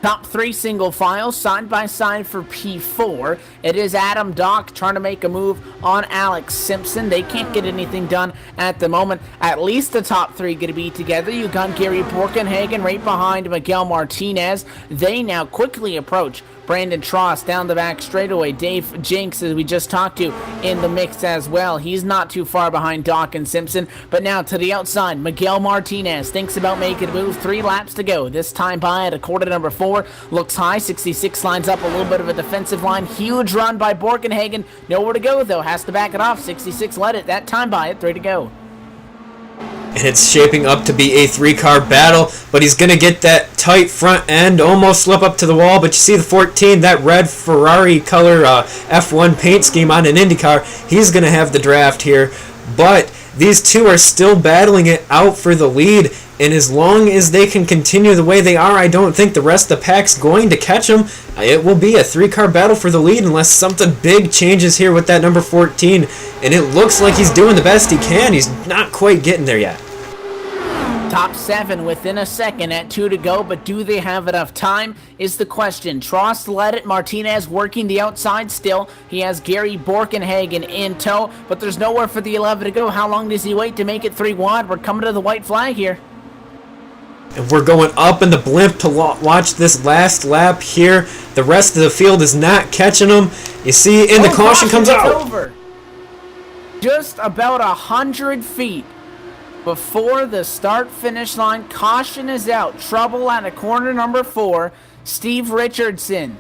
Top 3 single file, side by side for P4. It is Adam Dock trying to make a move on Alex Simpson. They can't get anything done at the moment. At least the top 3 going to be together. You got Gary Borkenhagen right behind Miguel Martinez. They now quickly approach Brandon Trost down the back straightaway. Dave Jinks, as we just talked to, in the mix as well. He's not too far behind Dock and Simpson. But now to the outside, Miguel Martinez thinks about making a move. 3 laps to go. This time by at a quarter number 4. Looks high. 66 lines up a little bit of a defensive line. Huge run by Borkenhagen. Nowhere to go, though. Has to back it off. 66 led it. That time by it. 3 to go. And it's shaping up to be a 3-car battle, but he's going to get that tight front end, almost slip up to the wall, but you see the 14, that red Ferrari color F1 paint scheme on an Indy car, he's going to have the draft here, but these two are still battling it out for the lead, and as long as they can continue the way they are, I don't think the rest of the pack's going to catch them. It will be a 3-car battle for the lead unless something big changes here with that number 14, and it looks like he's doing the best he can. He's not quite getting there yet. Top 7 within a second at 2 to go, but do they have enough time is the question. Trost led it. Martinez working the outside still. He has Gary Borkenhagen in tow, but there's nowhere for the 11 to go. How long does he wait to make it 3 wide? We're coming to the white flag here. And we're going up in the blimp to watch this last lap here. The rest of the field is not catching them. You see, and the caution comes out. Over. Just about 100 feet before the start-finish line. Caution is out. Trouble at a corner number 4. Steve Richardson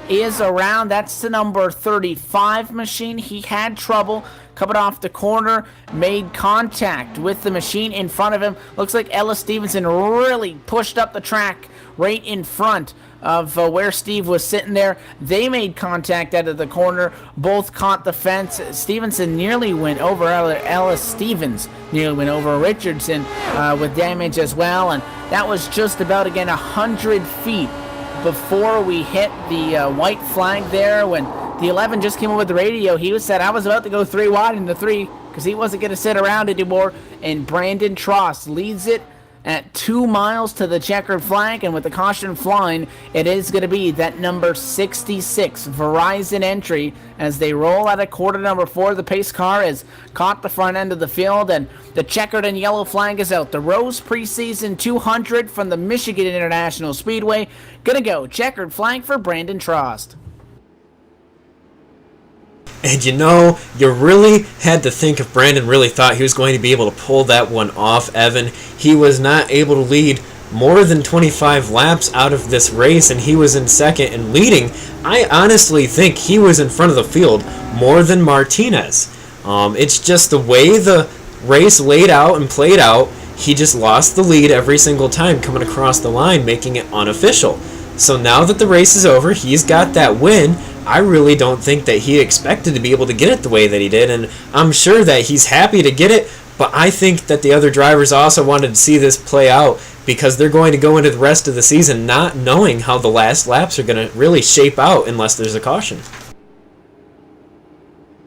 is around. That's the number 35 machine. He had trouble coming off the corner, made contact with the machine in front of him. Looks like Ellis Stevenson really pushed up the track right in front of where Steve was sitting there. They made contact out of the corner. Both caught the fence. Stevenson nearly went over. Ellis Stevens nearly went over Richardson with damage as well. And that was just about, again, 100 feet before we hit the white flag there. When the 11 just came over the radio, he said, I was about to go 3 wide into 3 because he wasn't going to sit around anymore. And Brandon Trost leads it at 2 miles to the checkered flag, and with the caution flying, it is going to be that number 66 Verizon entry as they roll out of quarter number 4. The pace car has caught the front end of the field, and the checkered and yellow flag is out. The Rose Preseason 200 from the Michigan International Speedway. Gonna go checkered flag for Brandon Trost. And you know, you really had to think if Brandon really thought he was going to be able to pull that one off, Evan. He was not able to lead more than 25 laps out of this race, and he was in second and leading. I honestly think he was in front of the field more than Martinez. It's just the way the race laid out and played out, he just lost the lead every single time coming across the line, making it unofficial. So now that the race is over, he's got that win. I really don't think that he expected to be able to get it the way that he did, and I'm sure that he's happy to get it, but I think that the other drivers also wanted to see this play out because they're going to go into the rest of the season not knowing how the last laps are going to really shape out unless there's a caution.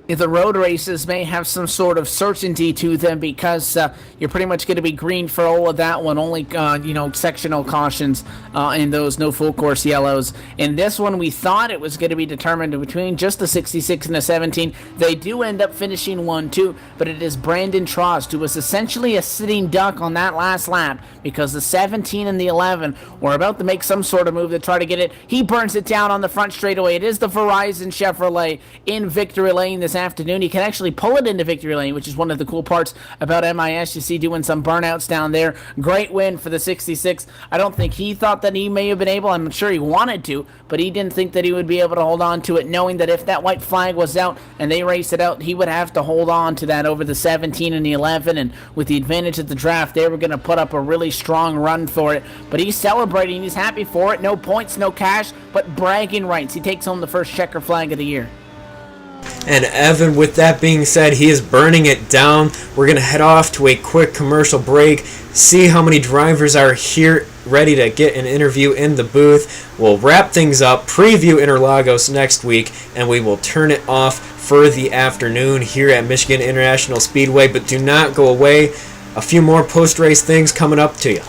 The road races may have some sort of certainty to them because you're pretty much going to be green for all of that one. Only, sectional cautions in those no full course yellows. In this one, we thought it was going to be determined between just the 66 and the 17. They do end up finishing 1-2, but it is Brandon Trost who was essentially a sitting duck on that last lap because the 17 and the 11 were about to make some sort of move to try to get it. He burns it down on the front straightaway. It is the Verizon Chevrolet in victory lane this afternoon. He can actually pull it into victory lane, which is one of the cool parts about MIS. You see doing some burnouts down there. Great win for the 66. I don't think he thought that he may have been able, I'm sure he wanted to, but he didn't think that he would be able to hold on to it, knowing that if that white flag was out and they raced it out, he would have to hold on to that over the 17 and the 11, and with the advantage of the draft, they were going to put up a really strong run for it. But he's celebrating. He's happy for it. No points, no cash, but bragging rights. He takes home the first checker flag of the year. And Evan, with that being said, he is burning it down. We're going to head off to a quick commercial break, see how many drivers are here ready to get an interview in the booth. We'll wrap things up, preview Interlagos next week, and we will turn it off for the afternoon here at Michigan International Speedway. But do not go away. A few more post-race things coming up to you.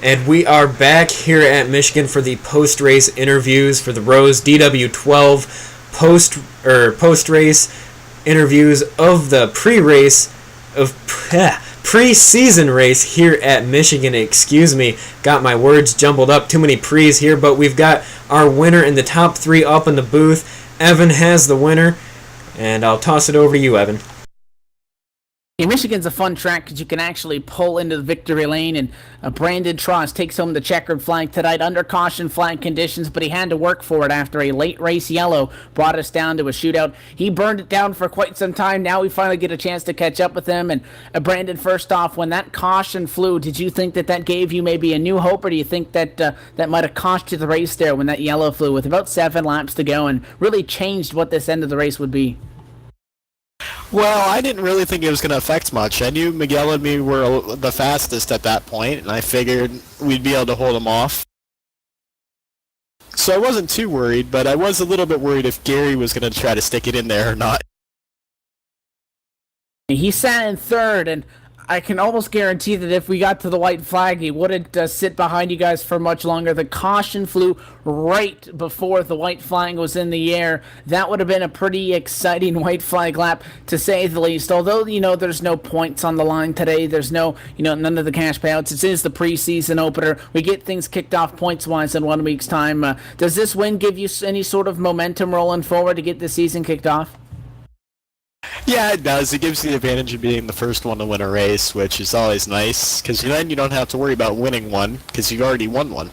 And we are back here at Michigan for the post-race interviews for the Rose DW12 post-race interviews of the preseason race here at Michigan. Excuse me, got my words jumbled up. Too many pre's here, but we've got our winner in the top 3 up in the booth. Evan has the winner, and I'll toss it over to you, Evan. Yeah, Michigan's a fun track because you can actually pull into the victory lane, and Brandon Tross takes home the checkered flag tonight under caution flag conditions, but he had to work for it after a late race yellow brought us down to a shootout. He burned it down for quite some time. Now we finally get a chance to catch up with him. And Brandon, first off, when that caution flew, did you think that gave you maybe a new hope, or do you think that that might have cost you the race there when that yellow flew with about 7 laps to go and really changed what this end of the race would be? Well, I didn't really think it was going to affect much. I knew Miguel and me were the fastest at that point, and I figured we'd be able to hold him off. So I wasn't too worried, but I was a little bit worried if Gary was going to try to stick it in there or not. He sat in third, and I can almost guarantee that if we got to the white flag, he wouldn't sit behind you guys for much longer. The caution flew right before the white flag was in the air. That would have been a pretty exciting white flag lap, to say the least. Although, there's no points on the line today. There's no, none of the cash payouts. It is the preseason opener. We get things kicked off points-wise in 1 week's time. Does this win give you any sort of momentum rolling forward to get the season kicked off? Yeah, it does. It gives you the advantage of being the first one to win a race, which is always nice, because then you don't have to worry about winning one, because you've already won one.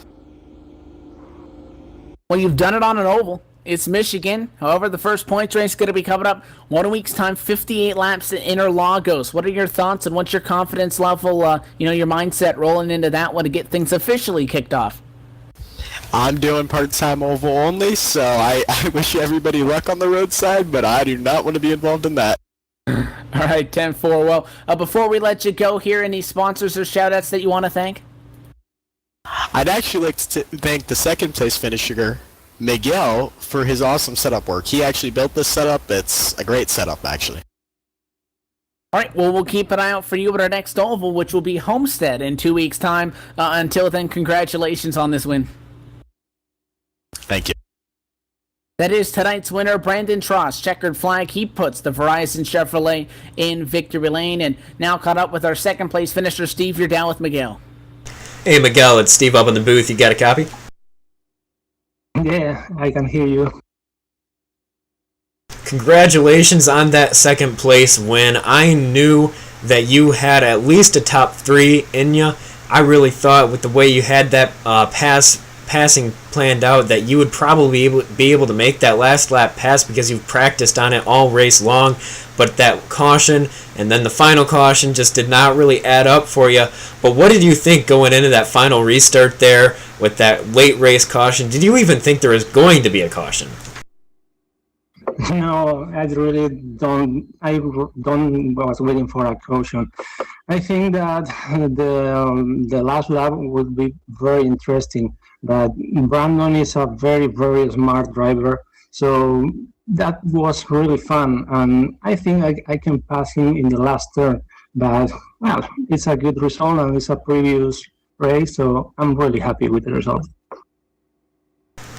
Well, you've done it on an oval. It's Michigan. However, the first points race is going to be coming up 1 week's time, 58 laps at Interlagos. What are your thoughts and what's your confidence level, your mindset rolling into that one to get things officially kicked off? I'm doing part-time oval only, so I wish everybody luck on the roadside, but I do not want to be involved in that. All right, 10-4. Well, before we let you go here, any sponsors or shout-outs that you want to thank? I'd actually like to thank the second-place finisher, Miguel, for his awesome setup work. He actually built this setup. It's a great setup, actually. All right, well, we'll keep an eye out for you at our next oval, which will be Homestead in 2 weeks' time. Until then, congratulations on this win. Thank you. That is tonight's winner, Brandon Tross. Checkered flag. He puts the Verizon Chevrolet in victory lane. And now caught up with our second place finisher, Steve. You're down with Miguel. Hey, Miguel, it's Steve up in the booth. You got a copy? Yeah, I can hear you. Congratulations on that second place win. I knew that you had at least a top 3 in you. I really thought with the way you had that passing planned out that you would probably be able to make that last lap pass because you've practiced on it all race long, but that caution and then the final caution just did not really add up for you. But what did you think going into that final restart there with that late race caution? Did you even think there was going to be a caution? No, I really don't. I was waiting for a caution. I think that the last lap would be very interesting. But Brandon is a very, very smart driver, so that was really fun. And I think I can pass him in the last turn. But well, it's a good result, and it's a previous race, so I'm really happy with the result.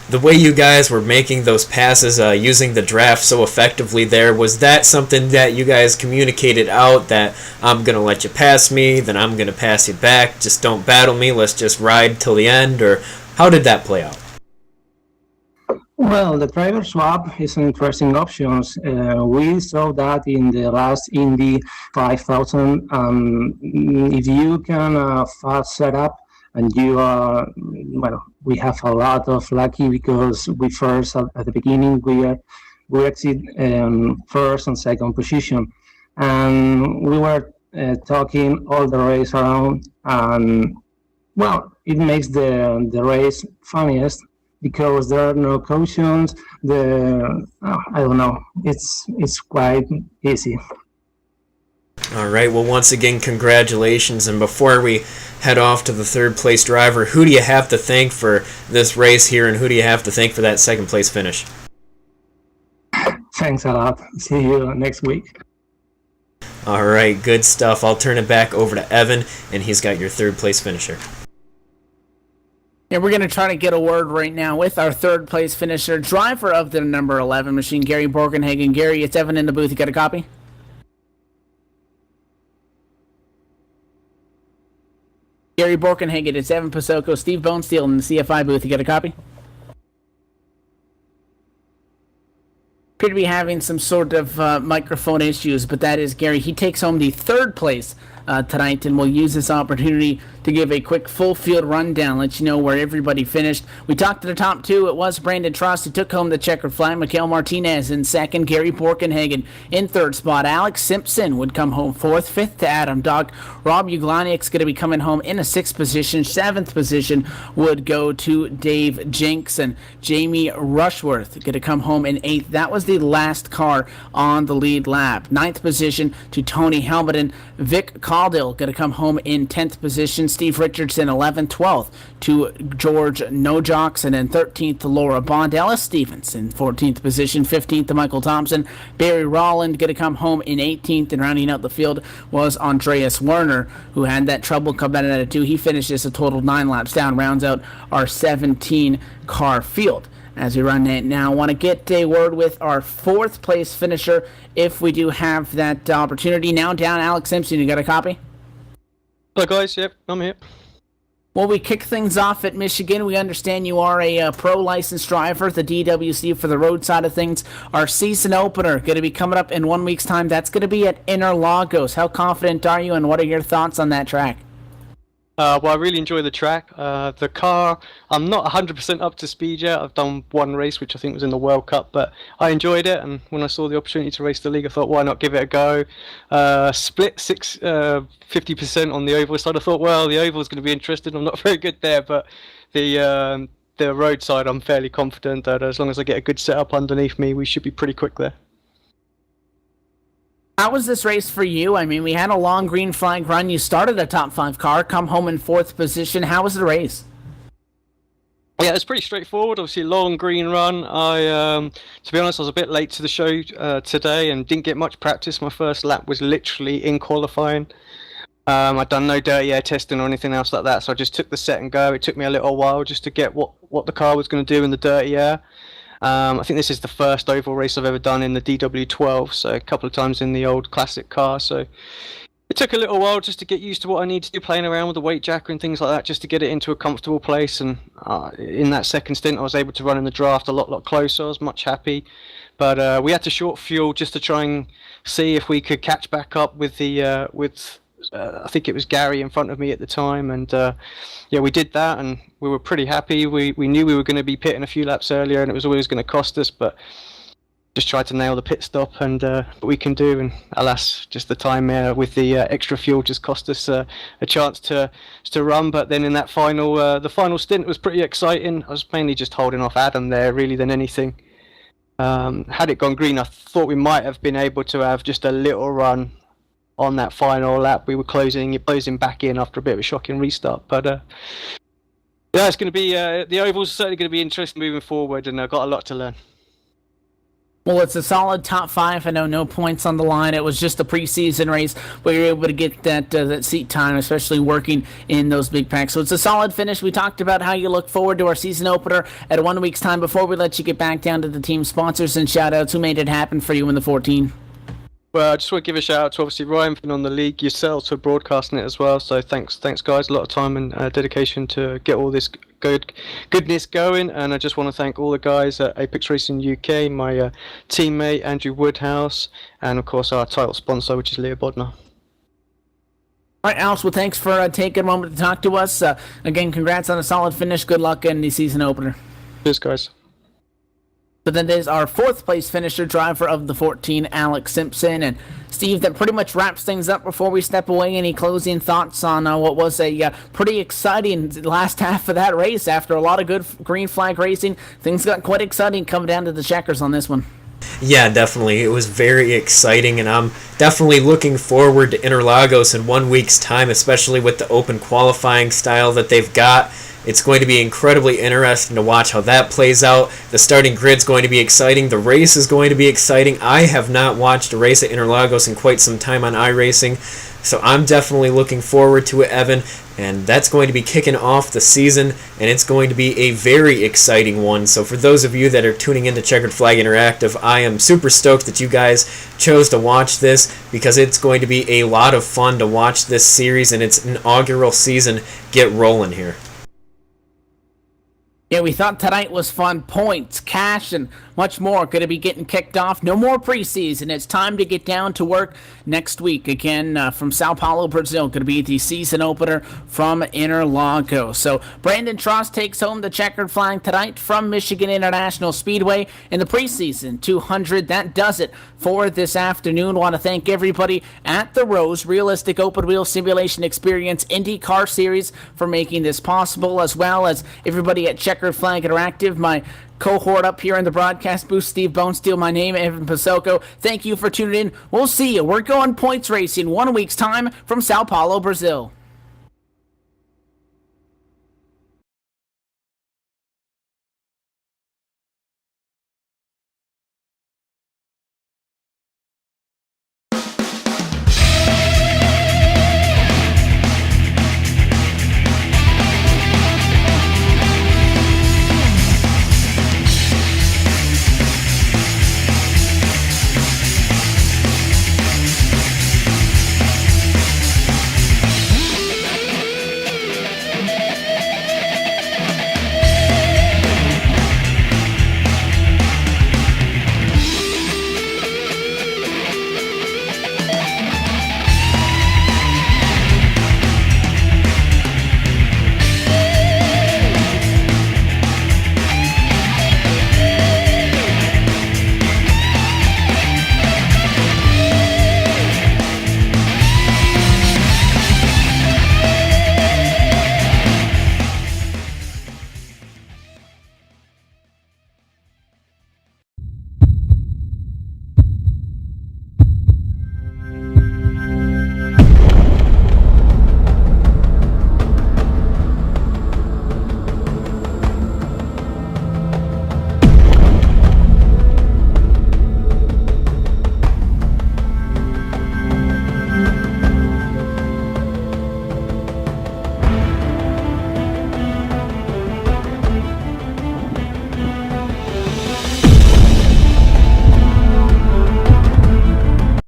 The way you guys were making those passes using the draft so effectively there, was that something that you guys communicated out, that I'm going to let you pass me, then I'm going to pass you back, just don't battle me, let's just ride till the end, or how did that play out? Well, the driver swap is an interesting option. We saw that in the last Indy 5000. If you can fast setup, and you are, we have a lot of lucky because we first at the beginning we exit first and second position, and we were talking all the race around, and well, it makes the race funniest because there are no cautions. I don't know, it's quite easy. All right, well, once again, congratulations. And before we head off to the third place driver, who do you have to thank for this race here, and who do you have to thank for that second place finish? Thanks a lot. See you next week. All right, good stuff. I'll turn it back over to Evan, and he's got your third place finisher. And we're going to try to get a word right now with our third place finisher, driver of the number 11 machine, Gary Borgenhagen. Gary, it's Evan in the booth. You got a copy? Gary Borkenhagen, it's Evan Pasoko, Steve Bonesteel in the CFI booth. You got a copy? Appear to be having some sort of microphone issues, but that is Gary. He takes home the third place tonight, and we'll use this opportunity to give a quick full field rundown, let you know where everybody finished. We talked to the top two. It was Brandon Trost who took home the checkered flag. Mikael Martinez in second. Gary Borkenhagen in third spot. Alex Simpson would come home fourth. Fifth to Adam Dog. Rob Uglaniak's going to be coming home in a sixth position. Seventh position would go to Dave Jenks, and Jamie Rushworth going to come home in eighth. That was the last car on the lead lap. Ninth position to Tony Helmeten. Vic Caldill going to come home in 10th position. Steve Richardson 11th. 12th to George Nojox, and then 13th to Laura Bond. Ellis Stevens in 14th position. 15th to Michael Thompson. Barry Rolland going to come home in 18th, and rounding out the field was Andreas Werner, who had that trouble coming out of 2. He finishes a total 9 laps down, rounds out our 17 car field. As we run it now, I want to get a word with our fourth place finisher if we do have that opportunity. Now down, Alex Simpson. You got a copy? Hello guys, yep, I'm here. Well, we kick things off at Michigan. We understand you are a pro licensed driver, the DWC for the road side of things. Our season opener going to be coming up in 1 week's time. That's going to be at Interlagos. How confident are you, and what are your thoughts on that track? Well, I really enjoy the track. The car, I'm not 100% up to speed yet. I've done one race, which I think was in the World Cup, but I enjoyed it. And when I saw the opportunity to race the league, I thought, why not give it a go? Split 50% on the oval side. I thought, well, the oval is going to be interesting. I'm not very good there, but the road side, I'm fairly confident that as long as I get a good setup underneath me, we should be pretty quick there. How was this race for you? I mean, we had a long green flag run. You started a top 5 car, come home in 4th position. How was the race? Yeah, it's pretty straightforward. Obviously, long green run. To be honest, I was a bit late to the show today and didn't get much practice. My first lap was literally in qualifying. I'd done no dirty air testing or anything else like that, so I just took the set and go. It took me a little while just to get what the car was going to do in the dirty air. I think this is the first oval race I've ever done in the DW12, so a couple of times in the old classic car. So it took a little while just to get used to what I need to do, playing around with the weight jacker and things like that, just to get it into a comfortable place. And in that second stint, I was able to run in the draft a lot closer. I was much happy. But we had to short fuel just to try and see if we could catch back up with the I think it was Gary in front of me at the time, and yeah, we did that, and we were pretty happy. We knew we were going to be pitting a few laps earlier, and it was always going to cost us, but just tried to nail the pit stop, and what we can do, and alas, just the time with the extra fuel just cost us a chance to run. But then in that the final stint was pretty exciting. I was mainly just holding off Adam there, really, than anything. Had it gone green, I thought we might have been able to have just a little run on that final lap. We were closing back in after a bit of a shocking restart, but yeah, it's going to be the oval's certainly going to be interesting moving forward, and I've got a lot to learn. Well, it's a solid top 5. I know no points on the line. It was just a preseason race, but you're able to get that seat time, especially working in those big packs. So it's a solid finish. We talked about how you look forward to our season opener at 1 week's time. Before we let you get back down to the team sponsors and shout-outs, who made it happen for you in the 14? Well, I just want to give a shout out to obviously Ryan for being on the league, yourselves for broadcasting it as well. So thanks guys, a lot of time and dedication to get all this goodness going. And I just want to thank all the guys at Apex Racing UK, my teammate Andrew Woodhouse, and of course our title sponsor, which is Leah Bodnar. All right, Alex, well, thanks for taking a moment to talk to us. Again, congrats on a solid finish. Good luck in the season opener. Cheers, guys. So then there's our 4th place finisher, driver of the 14, Alex Simpson. And Steve, that pretty much wraps things up. Before we step away, any closing thoughts on what was a pretty exciting last half of that race? After a lot of good green flag racing, things got quite exciting coming down to the checkers on this one. Yeah, definitely. It was very exciting, and I'm definitely looking forward to Interlagos in 1 week's time, especially with the open qualifying style that they've got. It's going to be incredibly interesting to watch how that plays out. The starting grid's going to be exciting. The race is going to be exciting. I have not watched a race at Interlagos in quite some time on iRacing, so I'm definitely looking forward to it, Evan. And that's going to be kicking off the season, and it's going to be a very exciting one. So for those of you that are tuning into Checkered Flag Interactive, I am super stoked that you guys chose to watch this, because it's going to be a lot of fun to watch this series and its inaugural season get rolling here. Yeah, we thought tonight was fun. Points, cash, and much more going to be getting kicked off. No more preseason. It's time to get down to work next week. Again, from Sao Paulo, Brazil, going to be the season opener from Interlagos. So Brandon Trost takes home the checkered flag tonight from Michigan International Speedway in the preseason 200. That does it for this afternoon. Want to thank everybody at the Rose Realistic Open Wheel Simulation Experience Indy Car Series for making this possible, as well as everybody at Checkered Flag Interactive, my cohort up here in the broadcast booth, Steve Bonesteel, my name, Evan Pasoko. Thank you for tuning in. We'll see you. We're going points racing 1 week's time from Sao Paulo, Brazil.